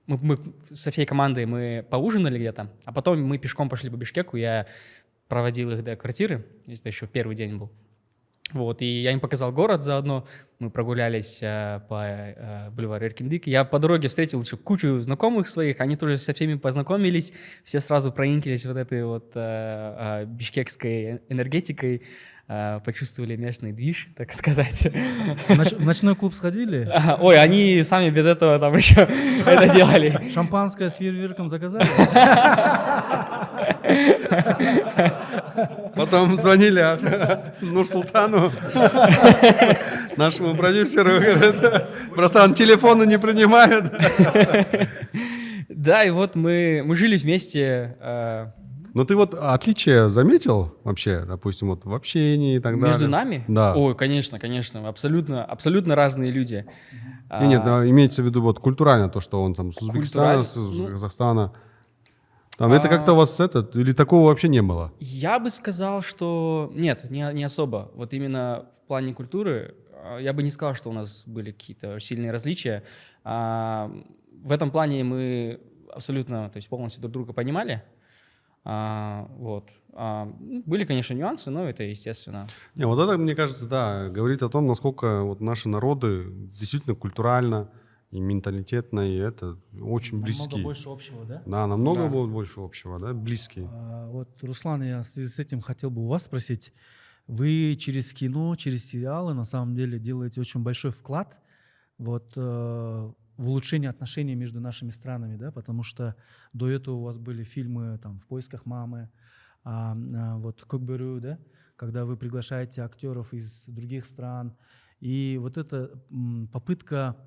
Мы со всей командой мы поужинали где-то, а потом мы пешком пошли по Бишкеку, я проводил их до квартиры, это еще первый день был. Вот, и я им показал город заодно, мы прогулялись по бульвару Эркиндик. Я по дороге встретил еще кучу знакомых своих, они тоже со всеми познакомились, все сразу прониклись вот этой вот бишкекской энергетикой, почувствовали местный движ, так сказать. В ночной клуб сходили? Ой, они сами без этого там еще это делали. Шампанское с фейерверком заказали? Потом звонили Нурсултану, нашему продюсеру, говорят, братан, телефоны не принимают. Да, и вот мы жили вместе. Но ты вот отличие заметил вообще, допустим, вот в общении и так далее? Между нами? Да. Ой, конечно, абсолютно разные люди. Нет, имеется в виду вот культурально то, что он там с Узбекистана, с Казахстана. Там это как-то у вас или такого вообще не было? Я бы сказал, что нет, не особо. Вот именно в плане культуры я бы не сказал, что у нас были какие-то сильные различия. В этом плане мы абсолютно, то есть полностью друг друга понимали. Вот. Были, конечно, нюансы, но это естественно. Не, вот это, мне кажется, да, говорит о том, насколько вот наши народы действительно культурально и менталитетно, и это очень близкие. Намного больше общего, да? Да, намного больше общего, да, близкие. Вот, Руслан, я в связи с этим хотел бы у вас спросить. Вы через кино, через сериалы на самом деле делаете очень большой вклад в улучшение отношений между нашими странами, да, потому что до этого у вас были фильмы там «В поисках мамы», вот «Кокберу», да, когда вы приглашаете актеров из других стран. И вот эта попытка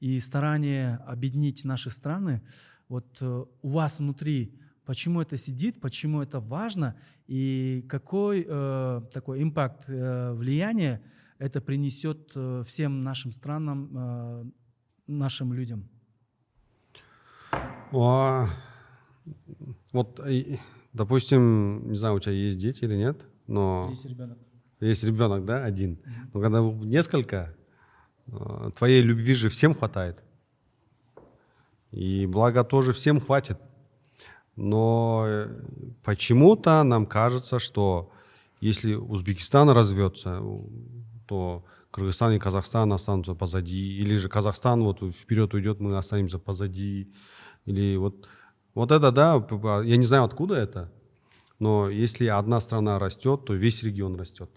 и старание объединить наши страны, вот у вас внутри, почему это сидит, почему это важно, и какой такой импакт, влияние это принесет всем нашим странам, нашим людям? Вот, допустим, не знаю, у тебя есть дети или нет, но... Есть ребенок. Есть ребенок, да, один. Но когда несколько, твоей любви же всем хватает. И благо тоже всем хватит. Но почему-то нам кажется, что если Узбекистан разовьется, то Кыргызстан и Казахстан останутся позади. Или же Казахстан вот вперед уйдет, мы останемся позади. Или вот это, да, я не знаю, откуда это, но если одна страна растет, то весь регион растет.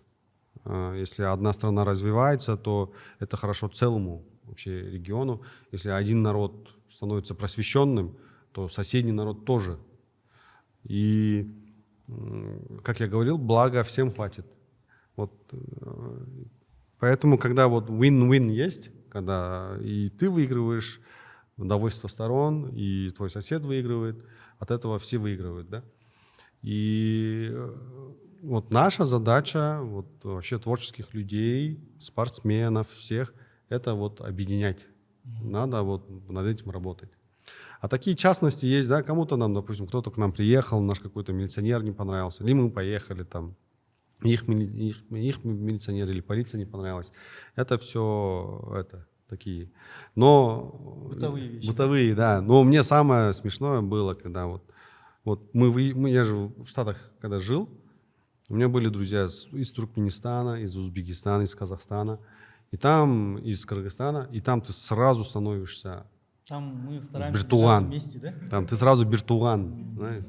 Если одна страна развивается, то это хорошо целому вообще региону. Если один народ становится просвещенным, то соседний народ тоже. И, как я говорил, благо всем хватит. Вот, поэтому, когда вот win-win есть, когда и ты выигрываешь, удовольствие сторон, и твой сосед выигрывает, от этого все выигрывают, да? И вот наша задача, вот вообще творческих людей, спортсменов, всех, это вот объединять. Надо вот над этим работать. А такие частности есть, да, кому-то нам, допустим, кто-то к нам приехал, наш какой-то милиционер не понравился, или мы поехали там, их милиционер или полиция не понравилась. Это все, такие. Но бытовые вещи. Бытовые, да. Но мне самое смешное было, когда я же в Штатах, когда жил, у меня были друзья из Туркменистана, из Узбекистана, из Казахстана, и там из Кыргызстана, и там ты сразу становишься там мы стараемся биртуган. Вместе, да? Там ты сразу биртуган, знаешь,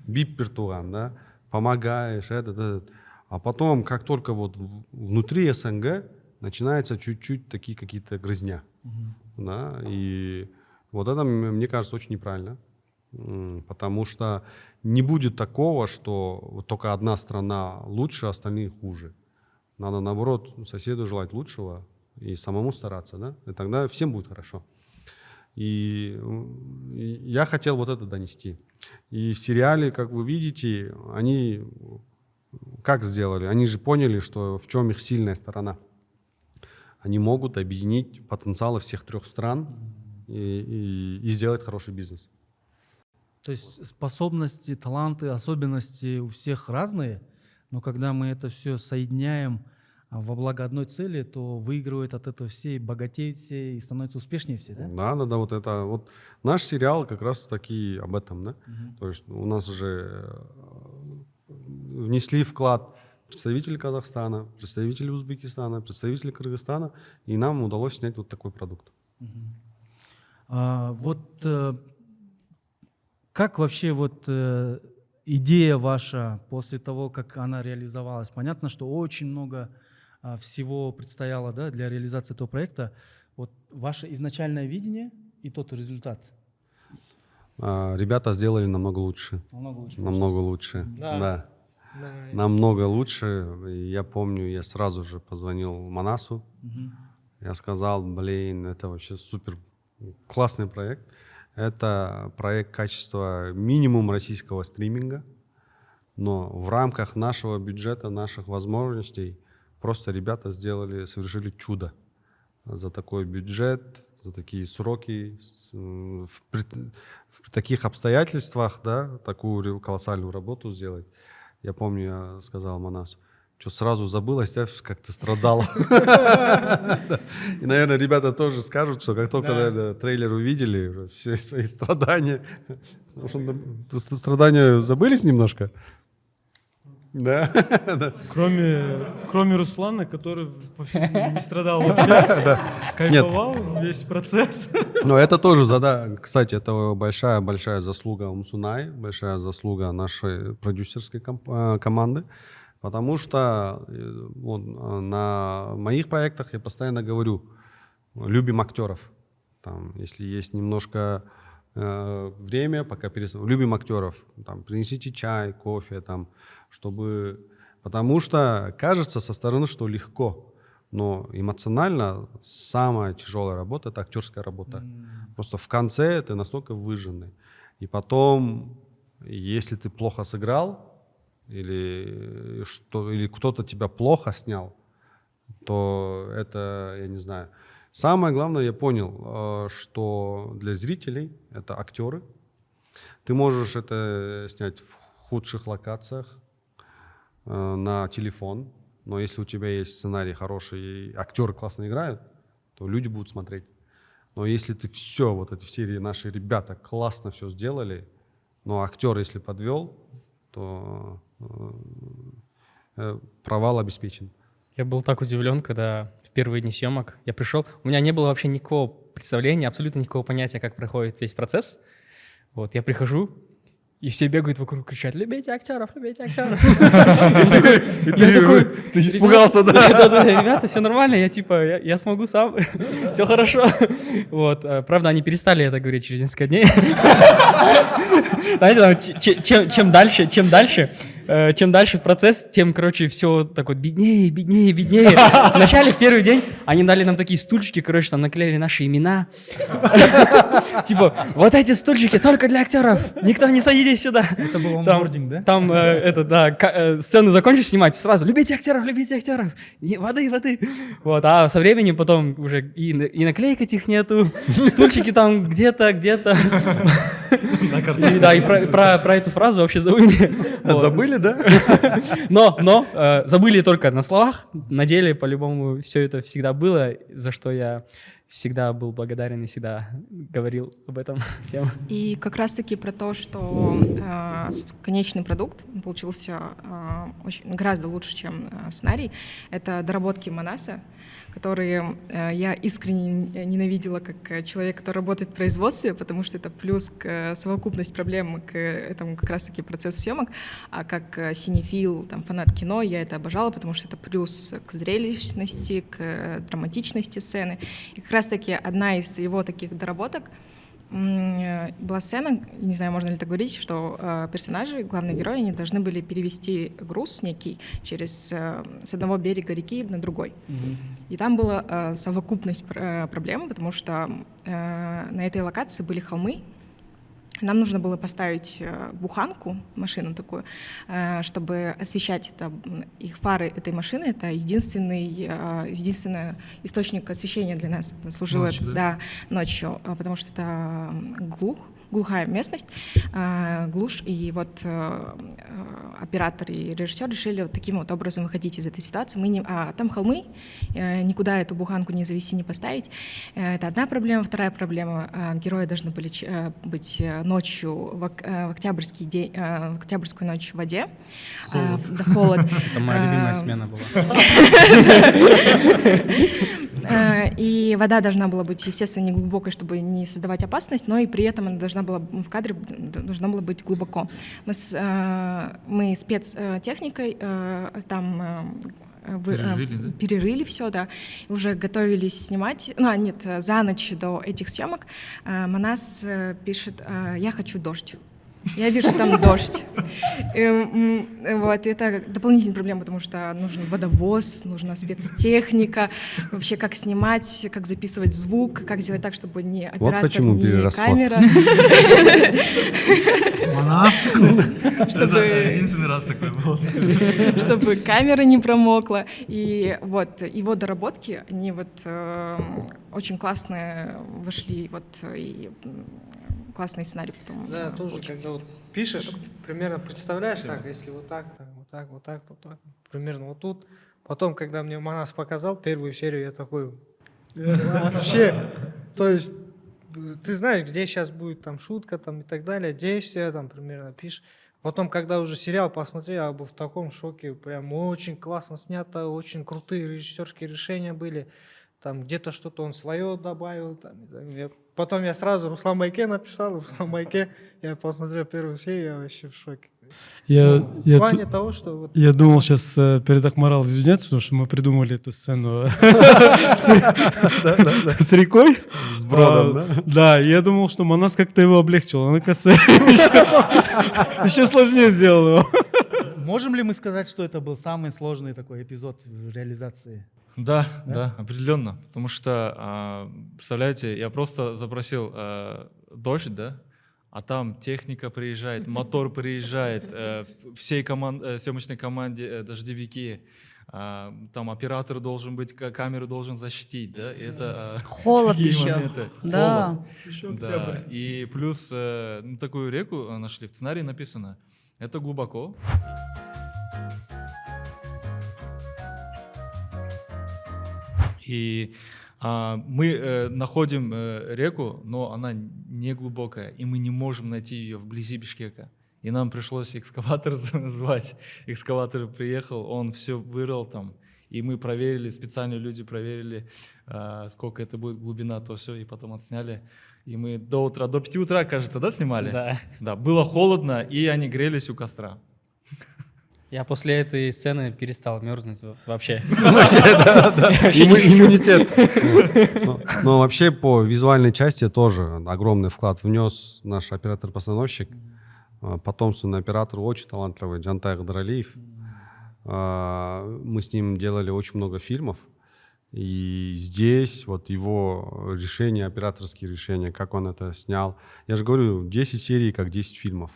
бип-биртуган, да, помогаешь, А потом, как только вот внутри СНГ начинается чуть-чуть такие какие-то грызня, да, и вот это, мне кажется, очень неправильно, потому что не будет такого, что вот только одна страна лучше, остальные хуже. Надо, наоборот, соседу желать лучшего и самому стараться, да, и тогда всем будет хорошо. И я хотел вот это донести. И в сериале, как вы видите, они как сделали? Они же поняли, что в чем их сильная сторона. Они могут объединить потенциалы всех трех стран и сделать хороший бизнес. То есть способности, таланты, особенности у всех разные, но когда мы это все соединяем во благо одной цели, то выигрывают от этого все, и богатеют все, и становятся успешнее все, да? Да, вот это. Вот наш сериал как раз таки об этом, да? То есть у нас же внесли вклад представители Казахстана, представители Узбекистана, представители Кыргызстана, и нам удалось снять вот такой продукт. Как вообще идея ваша после того, как она реализовалась? Понятно, что очень много всего предстояло, да, для реализации этого проекта. Вот ваше изначальное видение и тот результат. Ребята сделали намного лучше. Намного лучше. Да. Намного лучше. Я помню, я сразу же позвонил Манасу. Я сказал, это вообще супер классный проект. Это проект качества минимум российского стриминга. Но в рамках нашего бюджета, наших возможностей, просто ребята совершили чудо. За такой бюджет, за такие сроки, в таких обстоятельствах, да, такую колоссальную работу сделать. Я помню, я сказал Манасу, что сразу забылось, я как-то страдал. И, наверное, ребята тоже скажут, что как только, наверное, трейлер увидели, все свои страдания. Страдания забылись немножко? Да. Кроме Руслана, который по фильму не страдал вообще, кайфовал весь процесс. Но это тоже, кстати, это большая заслуга Умсунай, большая заслуга нашей продюсерской команды, потому что на моих проектах я постоянно говорю, любим актеров. Там, если есть немножко время, пока любим актеров, там, принесите чай, кофе, там, потому что кажется со стороны, что легко, но эмоционально самая тяжелая работа — это актерская работа. Просто в конце ты настолько выжженный. И потом, если ты плохо сыграл, или кто-то тебя плохо снял, то это, я не знаю. Самое главное, я понял, что для зрителей это актеры. Ты можешь это снять в худших локациях, на телефон, но если у тебя есть сценарий хороший и актеры классно играют, то люди будут смотреть. Но если ты все, вот эти в серии наши ребята классно все сделали, Но актер, если подвел, то провал обеспечен. Я был так удивлен, когда в первые дни съемок я пришел. У меня не было вообще никакого представления, абсолютно никакого понятия, как проходит весь процесс. Вот, я прихожу, и все бегают вокруг, кричат: любите актеров, любите актеров. Ты испугался, да? Да-да-да, ребята, все нормально, я смогу сам, все хорошо. Вот, правда, они перестали это говорить через несколько дней. Знаете, чем дальше процесс, тем, короче, все так вот беднее, беднее, беднее. Вначале, в первый день, они дали нам такие стульчики, короче, там наклеили наши имена. Типа, вот эти стульчики только для актеров, никто не садитесь сюда. Это был онбординг, да? Там, сцену закончишь снимать, сразу любите актеров, воды, воды. Вот, а со временем потом уже и наклеек этих нету, стульчики там где-то. Да, и про эту фразу вообще забыли. Забыли, да? Но забыли только на словах. На деле, по-любому, все это всегда было, за что я всегда был благодарен и всегда говорил об этом всем. И как раз-таки про то, что конечный продукт получился гораздо лучше, чем сценарий, это доработки Манаса, которые я искренне ненавидела как человек, который работает в производстве, потому что это плюс к совокупность проблем к этому как раз-таки процессу съемок, а как синефил, там, фанат кино, я это обожала, потому что это плюс к зрелищности, к драматичности сцены. И как раз-таки одна из его таких доработок была сцена, не знаю, можно ли так говорить, что персонажи, главные герои, они должны были перевести груз некий с одного берега реки на другой. И там была совокупность проблем, потому что на этой локации были холмы. Нам нужно было поставить буханку, машину такую, чтобы освещать это. Их фары этой машины — это единственный источник освещения для нас служил ночью, да, ночью, потому что это глухая местность, глушь, и вот оператор и режиссер решили вот таким вот образом выходить из этой ситуации. Там холмы, никуда эту буханку не завести, не поставить. Это одна проблема. Вторая проблема: герои должны были быть ночью в октябрьскую ночь в воде. Холод. Это моя любимая смена была. И вода должна была быть, естественно, не глубокой, чтобы не создавать опасность, но и при этом она в кадре должна была быть глубоко. Мы спецтехникой там перерыли все, да, уже готовились снимать. За ночь до этих съемок Манас пишет: я хочу дождь. Я вижу там дождь. Вот, это дополнительная проблема, потому что нужен водовоз, нужна спецтехника, вообще как снимать, как записывать звук, как делать так, чтобы ни оператор, ни камера. Единственный раз такой был. Чтобы камера не промокла. И вот его доработки, они вот очень классные вошли, вот, и классный сценарий потом. Да, тоже, когда вот пишешь, примерно представляешь, так, если вот так, примерно вот тут. Потом, когда мне Манас показал первую серию, я такой, вообще, то есть, ты знаешь, где сейчас будет там шутка там и так далее, действия там примерно пишешь. Потом, когда уже сериал посмотрел, я был в таком шоке, прям очень классно снято, очень крутые режиссерские решения были. Там где-то что-то он свое добавил. Потом я сразу Руслан Майке написал, Руслан Майке, я посмотрел первую серию, я вообще в шоке. В плане того, что... Вот... Я думал сейчас перед Акмарал извиняться, потому что мы придумали эту сцену с рекой. С бродом, да? Да, я думал, что Манас как-то его облегчил, а оказывается еще сложнее сделал его. Можем ли мы сказать, что это был самый сложный такой эпизод в реализации? Да, определенно. Потому что, представляете, я просто запросил дождь, да, а там техника приезжает, мотор приезжает, всей съемочной команде дождевики, там оператор должен быть, камеру должен защитить, да, и это холод еще, моменты. да. Холод. Да. И плюс такую реку нашли, в сценарии написано, это глубоко. И Мы находим реку, но она не глубокая, и мы не можем найти ее вблизи Бишкека. И нам пришлось экскаватор звать. Экскаватор приехал, он все вырыл там. И мы проверили, специальные люди проверили, сколько это будет глубина, то все, и потом отсняли. И мы до утра, до 5 утра, кажется, да, снимали? Да. Да, было холодно, и они грелись у костра. Я после этой сцены перестал мерзнуть вообще. Иммунитет. Но вообще по визуальной части тоже огромный вклад внес наш оператор-постановщик, потомственный оператор, очень талантливый Джантай Гдаралиев. Мы с ним делали очень много фильмов. И здесь вот его решения, операторские решения, как он это снял. Я же говорю, 10 серий, как 10 фильмов.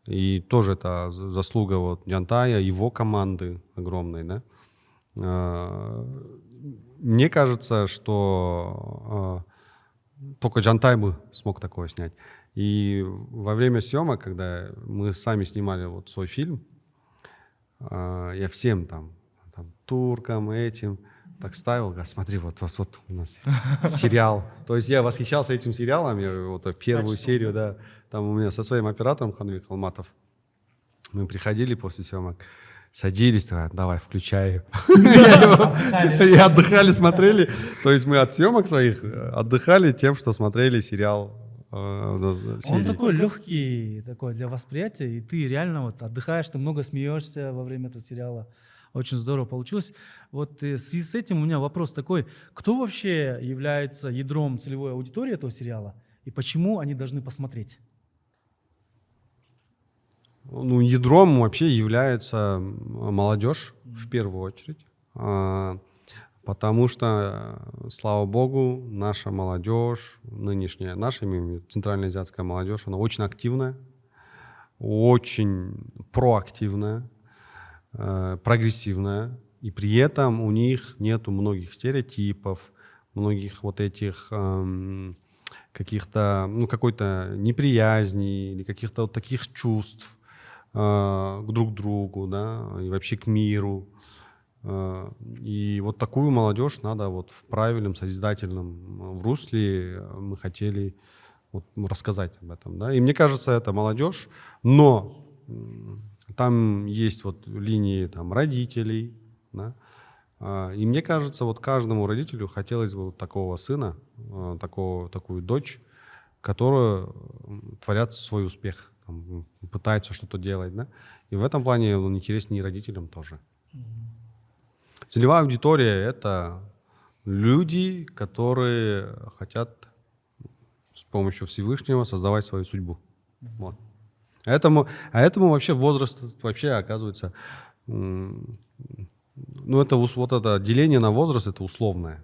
И тоже это заслуга вот Джантая, его команды огромной, да. Мне кажется, что только Джантай бы смог такое снять. И во время съемок, когда мы сами снимали вот свой фильм, я всем там туркам, этим так ставил, говорю, смотри, вот у нас сериал. То есть я восхищался этим сериалом, вот первую серию, да, там у меня со своим оператором Ханвик Алматов. Мы приходили после съемок, садились, давай, включай. И отдыхали, смотрели. То есть мы от съемок своих отдыхали тем, что смотрели сериал. Он такой легкий такой для восприятия, и ты реально вот отдыхаешь, ты много смеешься во время этого сериала. Очень здорово получилось. Вот в связи с этим у меня вопрос такой. Кто вообще является ядром целевой аудитории этого сериала? И почему они должны посмотреть? Ну, ядром вообще является молодежь, в первую очередь. Потому что, слава богу, наша молодежь, нынешняя, наша центральноазиатская молодежь, она очень активная, очень проактивная, прогрессивная, и при этом у них нету многих стереотипов, многих вот этих каких-то, ну, какой-то неприязни или каких-то вот таких чувств друг к другу, да, и вообще к миру. И вот такую молодежь надо вот в правильном, созидательном русле мы хотели вот рассказать об этом, да. И мне кажется, это молодежь, но там есть вот линии там родителей, да? И мне кажется, вот каждому родителю хотелось бы вот такого сына, такую дочь, которая творят свой успех, там, пытается что-то делать, да? И в этом плане он интереснее родителям тоже. Целевая аудитория — это люди, которые хотят с помощью Всевышнего создавать свою судьбу. Вот. А этому вообще возраст вообще оказывается, ну это вот это деление на возраст, это условное.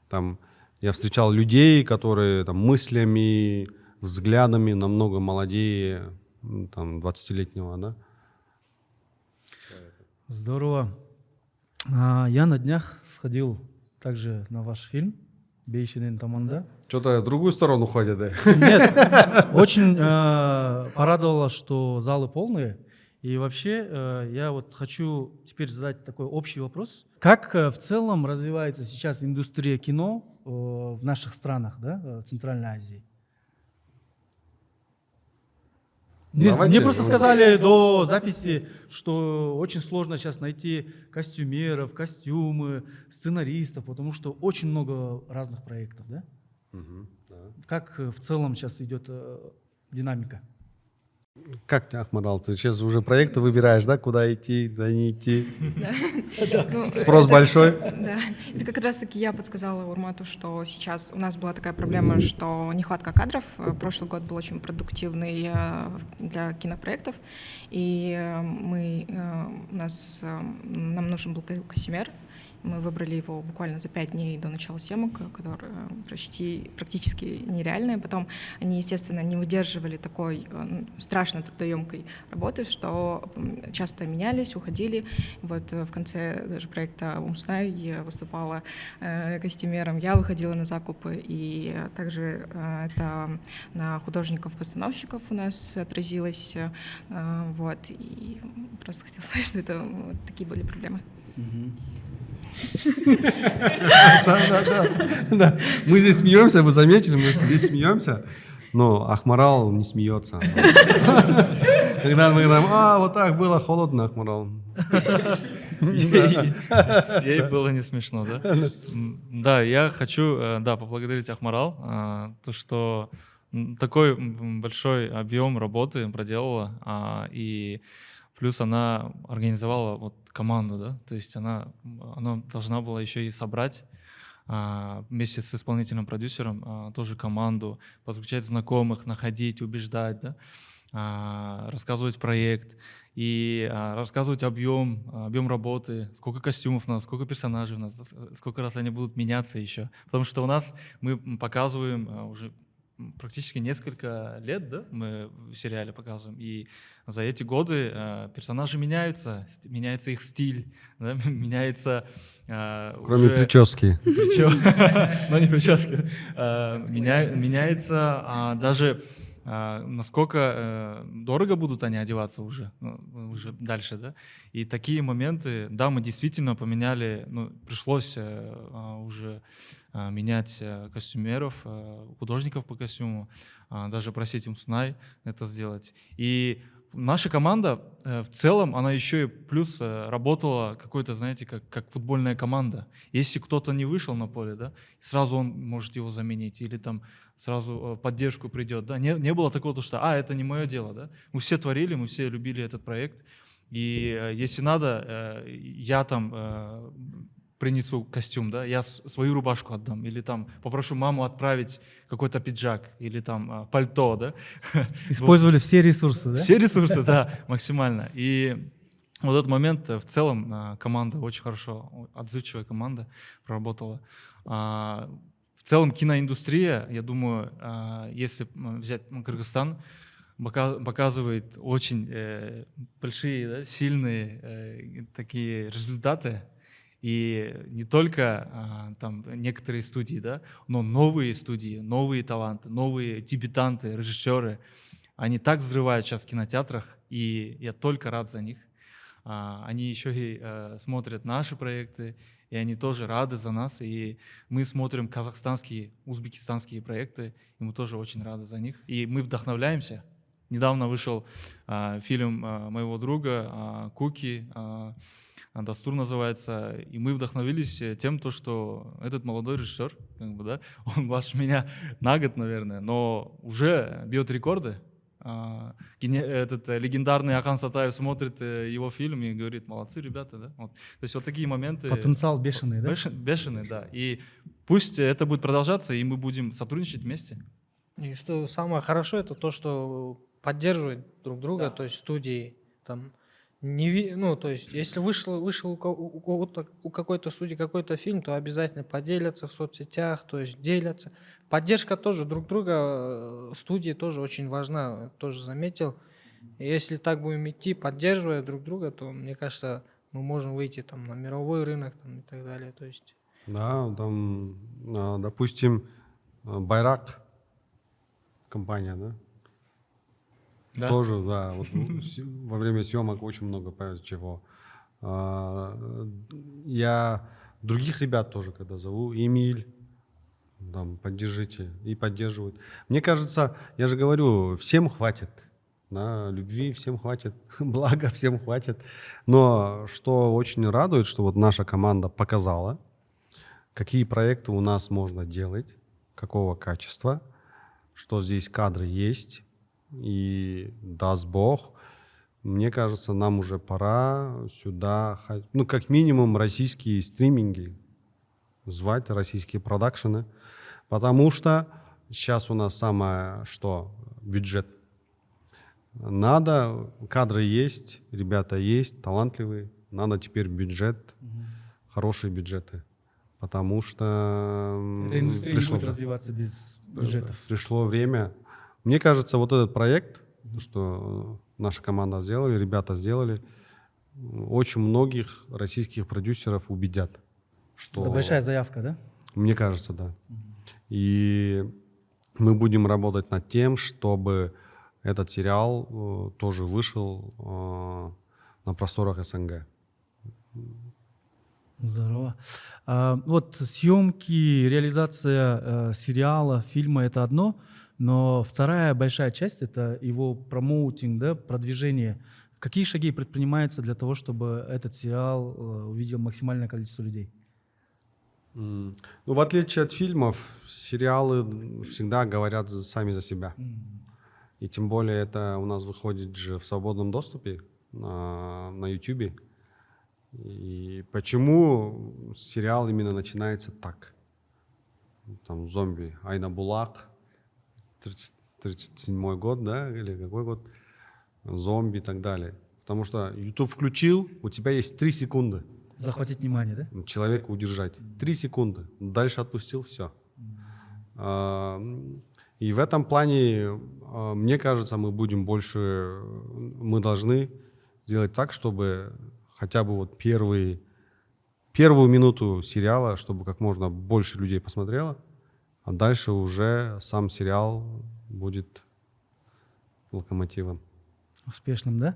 Там я встречал людей, которые там мыслями, взглядами намного молодее там 20-летнего, да. Здорово. Я на днях сходил также на ваш фильм «Бейшинен Таманда». Что-то в другую сторону ходят, да? Нет, очень порадовало, что залы полные. И вообще я вот хочу теперь задать такой общий вопрос. Как в целом развивается сейчас индустрия кино в наших странах, да, в Центральной Азии? Мне просто сказали до записи, что очень сложно сейчас найти костюмеров, костюмы, сценаристов, потому что очень много разных проектов, да? Да. Как в целом сейчас идет динамика? Как, Ахмарал, ты сейчас уже проекты выбираешь, да, куда идти, куда не идти? Спрос большой? Да, это как раз-таки я подсказала Урмату, что сейчас у нас была такая проблема, что нехватка кадров. Прошлый год был очень продуктивный для кинопроектов, и нам нужен был костюмер. Мы выбрали его буквально за 5 дней до начала съемок, которые практически нереальные. Потом они, естественно, не выдерживали такой страшно трудоемкой работы, что часто менялись, уходили. Вот в конце даже проекта «Умснай» я выступала костюмером, я выходила на закупы, и также это на художников-постановщиков у нас отразилось. Вот. И просто хотела сказать, что это вот такие были проблемы. Да. Мы здесь смеемся, вы заметили, мы здесь смеемся, но Ахмарал не смеется. Когда мы говорим, вот так было холодно, Ахмарал. Ей было не смешно, да? Да, я хочу поблагодарить Ахмарал, то, что такой большой объем работы проделала, и плюс она организовала вот команду, да, то есть она должна была еще и собрать вместе с исполнительным продюсером тоже команду, подключать знакомых, находить, убеждать, да, рассказывать проект и рассказывать объем работы, сколько костюмов у нас, сколько персонажей у нас, сколько раз они будут меняться еще. Потому что у нас мы показываем уже практически несколько лет, да, мы в сериале показываем, и за эти годы персонажи меняются, меняется их стиль, да, меняется... Кроме прически. Но не прически. Меняется даже... насколько дорого будут они одеваться уже дальше, да? И такие моменты, да, мы действительно поменяли, пришлось уже менять костюмеров, художников по костюму, даже просить Умснай это сделать. И наша команда в целом, она еще и плюс работала какой-то, знаете, как футбольная команда. Если кто-то не вышел на поле, да, сразу он может его заменить, или там сразу поддержку придет, да. Не было такого, что это не мое дело, да. Мы все творили, мы все любили этот проект, и если надо, я там принесу костюм, да, я свою рубашку отдам, или там попрошу маму отправить какой-то пиджак, или там пальто, да. Использовали все ресурсы, да? Все ресурсы, да, максимально. И вот этот момент в целом команда очень хорошо, отзывчивая команда проработала. В целом киноиндустрия, я думаю, если взять Кыргызстан, показывает очень большие, да, сильные такие результаты. И не только там некоторые студии, да, но новые студии, новые таланты, новые дебютанты, режиссеры, они так взрывают сейчас в кинотеатрах, и я только рад за них. Они еще и смотрят наши проекты, и они тоже рады за нас, и мы смотрим казахстанские, узбекистанские проекты, и мы тоже очень рады за них, и мы вдохновляемся. Недавно вышел фильм моего друга Куки, «Дастур» называется, и мы вдохновились тем, что этот молодой режиссер, как бы, да, он младше меня на год, наверное, но уже бьет рекорды. Этот легендарный Ахан Сатаев смотрит его фильм и говорит: молодцы ребята, да. Вот. То есть вот такие моменты. Потенциал бешеный, да? Бешеный, да. И пусть это будет продолжаться, и мы будем сотрудничать вместе. И что самое хорошо, это то, что поддерживают друг друга, да. То есть студии там. То есть, если вышел у какой-то студии какой-то фильм, то обязательно поделятся в соцсетях, то есть делятся. Поддержка тоже друг друга, студии тоже очень важна, я тоже заметил. И если так будем идти, поддерживая друг друга, то, мне кажется, мы можем выйти там на мировой рынок там, и так далее. То есть... Да, там, допустим, Байрак, компания, да? Да? Тоже, да. Вот, во время съемок очень много чего. Я других ребят тоже, когда зову, Эмиль, там, поддержите, и поддерживают. Мне кажется, я же говорю, всем хватит, да, любви всем хватит, блага всем хватит. Но что очень радует, что вот наша команда показала, какие проекты у нас можно делать, какого качества, что здесь кадры есть. И даст Бог, мне кажется, нам уже пора сюда, как минимум российские стриминги звать, российские продакшены, потому что сейчас у нас самое что, бюджет. Надо, кадры есть, ребята есть, талантливые, надо теперь бюджет, хорошие бюджеты, потому что эта индустрия не будет развиваться без бюджетов. Пришло время. Мне кажется, вот этот проект, что наша команда сделали, ребята сделали, очень многих российских продюсеров убедят. Что... Это большая заявка, да? Мне кажется, да. И мы будем работать над тем, чтобы этот сериал тоже вышел на просторах СНГ. Здорово. Вот съемки, реализация сериала, фильма — это одно, но вторая большая часть — это его промоутинг, да, продвижение. Какие шаги предпринимаются для того, чтобы этот сериал увидел максимальное количество людей? Ну, в отличие от фильмов, сериалы всегда говорят сами за себя. И тем более это у нас выходит же в свободном доступе на YouTube. И почему сериал именно начинается так? Там «Зомби», Айна Булак, 37-й год, да, или какой год? «Зомби» и так далее. Потому что YouTube включил, у тебя есть 3 секунды. Захватить внимание, да? Человека удержать. 3 секунды. Дальше отпустил, все. И в этом плане, мне кажется, мы должны сделать так, чтобы хотя бы вот первую минуту сериала, чтобы как можно больше людей посмотрело, а дальше уже сам сериал будет локомотивом. Успешным, да?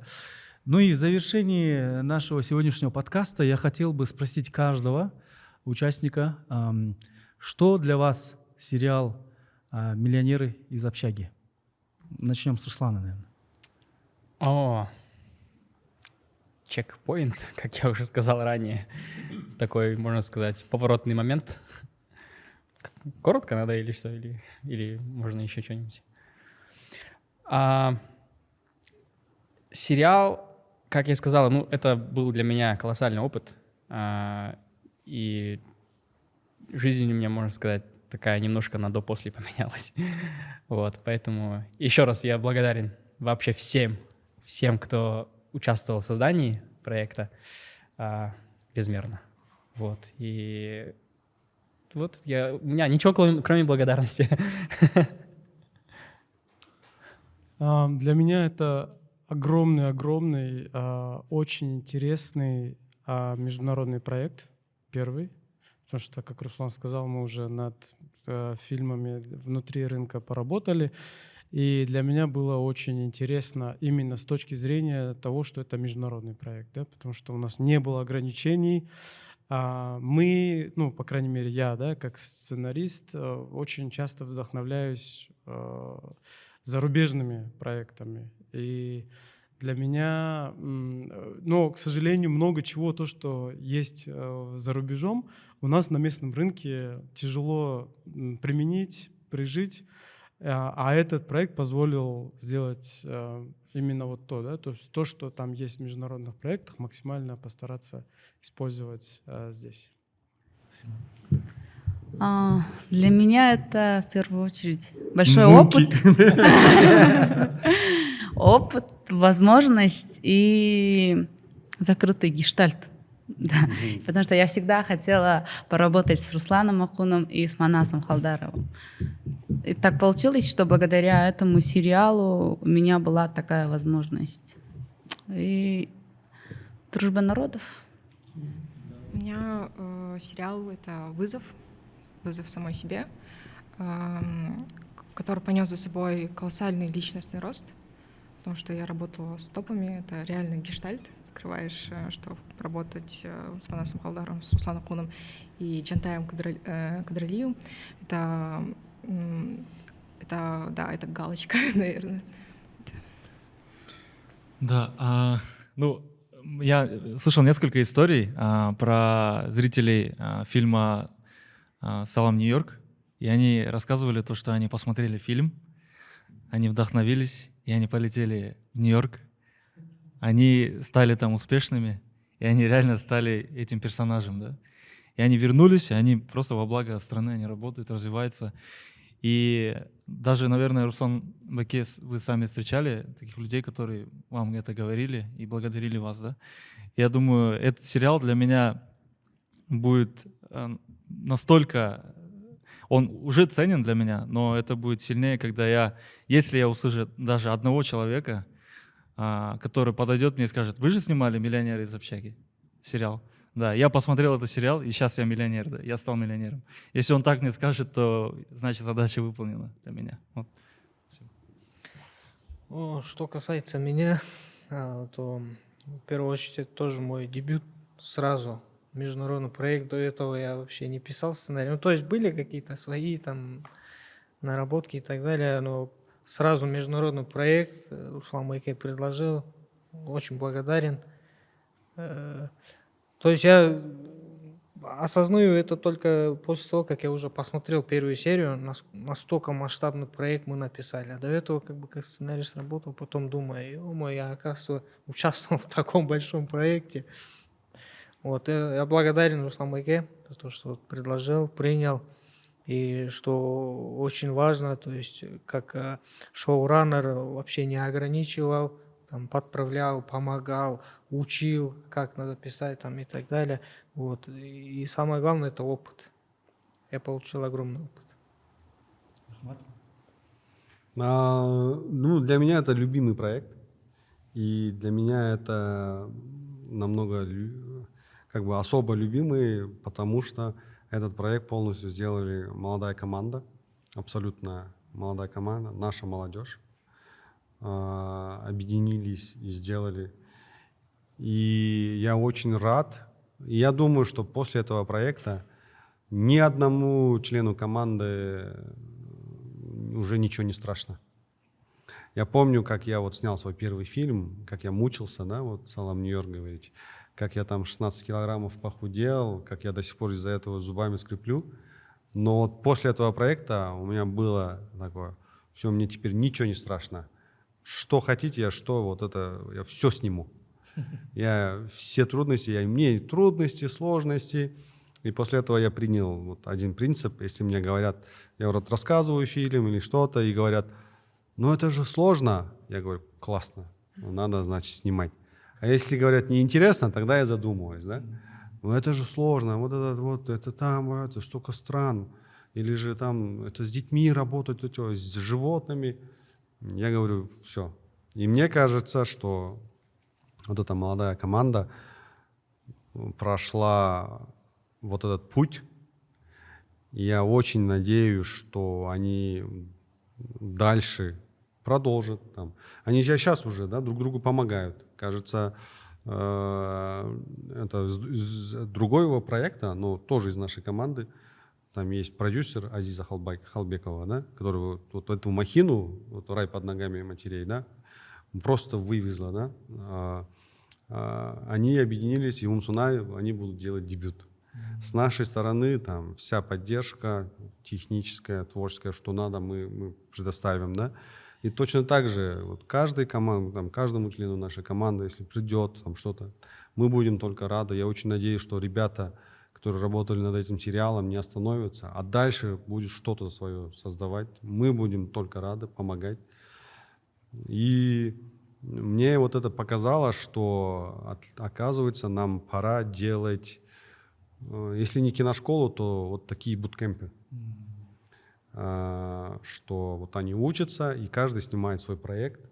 Ну и в завершении нашего сегодняшнего подкаста я хотел бы спросить каждого участника, что для вас сериал «Миллионеры из общаги»? Начнем с Руслана, наверное. Чекпоинт, как я уже сказал ранее. Такой, можно сказать, поворотный момент. Коротко надо или что? Или можно еще что-нибудь? Сериал, как я сказал, это был для меня колоссальный опыт. И жизнь у меня, можно сказать, такая немножко на до-после поменялась. Вот, поэтому еще раз я благодарен вообще всем, кто участвовал в создании проекта, безмерно. Вот, и вот у меня ничего, кроме благодарности. Для меня это огромный, очень интересный международный проект, первый. Потому что, как Руслан сказал, мы уже над фильмами внутри рынка поработали. И для меня было очень интересно именно с точки зрения того, что это международный проект, да, потому что у нас не было ограничений. Мы, по крайней мере, я, да, как сценарист, очень часто вдохновляюсь зарубежными проектами. И для меня, но, к сожалению, много чего, то, что есть за рубежом, у нас на местном рынке тяжело применить, прижить. А этот проект позволил сделать именно вот то, да, то, что там есть в международных проектах, максимально постараться использовать здесь. Для меня это в первую очередь большой опыт. Опыт, возможность и закрытый гештальт. Да. Потому что я всегда хотела поработать с Русланом Ахуном и с Манасом Халдаровым. И так получилось, что благодаря этому сериалу у меня была такая возможность. И дружба народов. У меня сериал — это вызов самой себе, который понес за собой колоссальный личностный рост, потому что я работала с топами, это реально гештальт, закрываешь, что работать с Манасом Халдаровым, с Русланом Ахуном и Джантаем Кадралием, это галочка, наверное. Да, я слышал несколько историй про зрителей фильма «Салам, Нью-Йорк», и они рассказывали то, что они посмотрели фильм, они вдохновились, и они полетели в Нью-Йорк. Они стали там успешными, и они реально стали этим персонажем, да. И они вернулись, и они просто во благо страны, они работают, развиваются. И даже, наверное, Руслан Баке, вы сами встречали таких людей, которые вам это говорили и благодарили вас, да. Я думаю, этот сериал для меня будет настолько... Он уже ценен для меня, но это будет сильнее, когда если я услышу даже одного человека, который подойдет мне и скажет: вы же снимали «Миллионеры из общаги» сериал. Да, я посмотрел этот сериал, и сейчас я миллионер, да, я стал миллионером. Если он так мне скажет, то значит задача выполнена для меня. Вот. Что касается меня, то в первую очередь это тоже мой дебют сразу международный проект. До этого я вообще не писал сценарий. Ну, то есть были какие-то свои там наработки и так далее, но сразу международный проект Руслан Майке предложил. Очень благодарен. То есть я осознаю это только после того, как я уже посмотрел первую серию, настолько масштабный проект мы написали. А до этого как сценарист работал, потом думаю, ё-моё, я, оказывается, участвовал в таком большом проекте. Вот, я благодарен Руслан Майке за то, что предложил, принял. И что очень важно, то есть как шоураннер вообще не ограничивал, там, подправлял, помогал, учил, как надо писать там, и так далее. Вот. И самое главное — это опыт. Я получил огромный опыт. Ну, для меня это любимый проект. И для меня это намного особо любимый, потому что этот проект полностью сделали молодая команда, абсолютно молодая команда, наша молодежь. Объединились и сделали. И я очень рад. И я думаю, что после этого проекта ни одному члену команды уже ничего не страшно. Я помню, как я вот снял свой первый фильм, как я мучился, да, вот Салам Нью-Йорк говорить, как я там 16 килограммов похудел, как я до сих пор из-за этого зубами скреплю. Но вот после этого проекта у меня было такое, все, мне теперь ничего не страшно. Что хотите, я все сниму. Я все трудности, мне трудности, сложности. И после этого я принял вот один принцип. Если мне говорят, я вот рассказываю фильм или что-то, и говорят, ну это же сложно. Я говорю, классно, надо, значит, снимать. А если говорят, неинтересно, тогда я задумываюсь, да? Ну это же сложно, это там, это столько стран. Или же там, это с детьми работать, с животными. Я говорю, все. И мне кажется, что вот эта молодая команда прошла вот этот путь. И я очень надеюсь, что они дальше продолжат. Там. Они же сейчас уже друг другу помогают. Кажется, это из другого проекта, но тоже из нашей команды. Там есть продюсер Азиза Халбекова, да, который вот эту махину, вот рай под ногами матерей, да, просто вывезла, да. Они объединились, и Умсунай, они будут делать дебют. С нашей стороны там вся поддержка техническая, творческая, что надо, мы предоставим, да. И точно так же вот каждому члену нашей команды, если придет там что-то, мы будем только рады. Я очень надеюсь, что ребята, которые работали над этим сериалом, не остановятся, а дальше будет что-то свое создавать. Мы будем только рады помогать. И мне вот это показало, что, оказывается, нам пора делать, если не киношколу, то вот такие буткемпы. Что вот они учатся, и каждый снимает свой проект,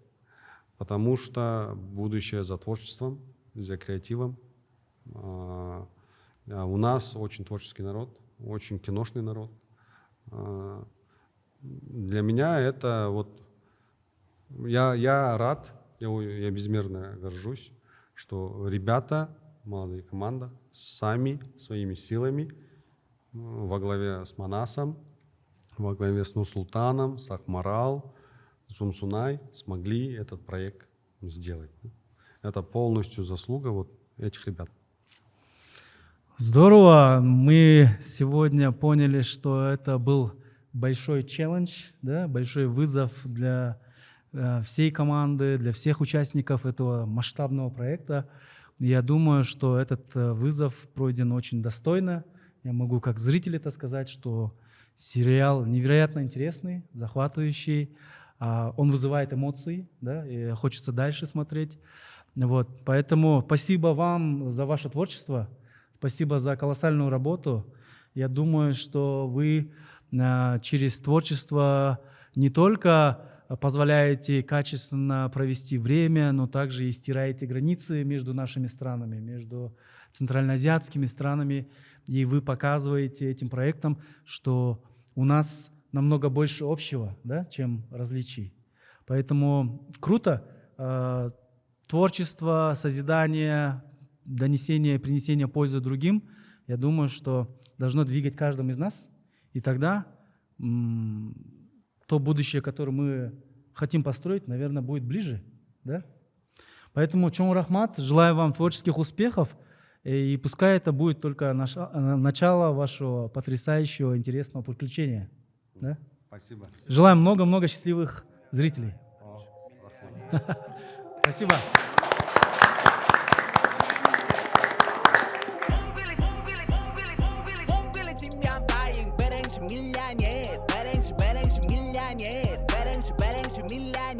потому что будущее за творчеством, за креативом. У нас очень творческий народ, очень киношный народ. Для меня это вот... Я рад, я безмерно горжусь, что ребята, молодая команда, сами, своими силами, во главе с Манасом, во главе с Нурсултаном, с Ахмарал, с Умсунай смогли этот проект сделать. Это полностью заслуга вот этих ребят. Здорово. Мы сегодня поняли, что это был большой челлендж, да, большой вызов для всей команды, для всех участников этого масштабного проекта. Я думаю, что этот вызов пройден очень достойно. Я могу как зритель это сказать, что сериал невероятно интересный, захватывающий. Он вызывает эмоции, да, и хочется дальше смотреть. Вот. Поэтому спасибо вам за ваше творчество, спасибо за колоссальную работу. Я думаю, что вы через творчество не только позволяете качественно провести время, но также и стираете границы между нашими странами, между центральноазиатскими странами. И вы показываете этим проектом, что у нас намного больше общего, да, чем различий. Поэтому круто. Творчество, созидание, донесение, принесение пользы другим, я думаю, что должно двигать каждым из нас. И тогда то будущее, которое мы хотим построить, наверное, будет ближе. Да? Поэтому чоң рахмат, желаю вам творческих успехов. И пускай это будет только начало вашего потрясающего, интересного приключения. Да? Спасибо. Желаем много-много счастливых зрителей. Спасибо. Millionaire.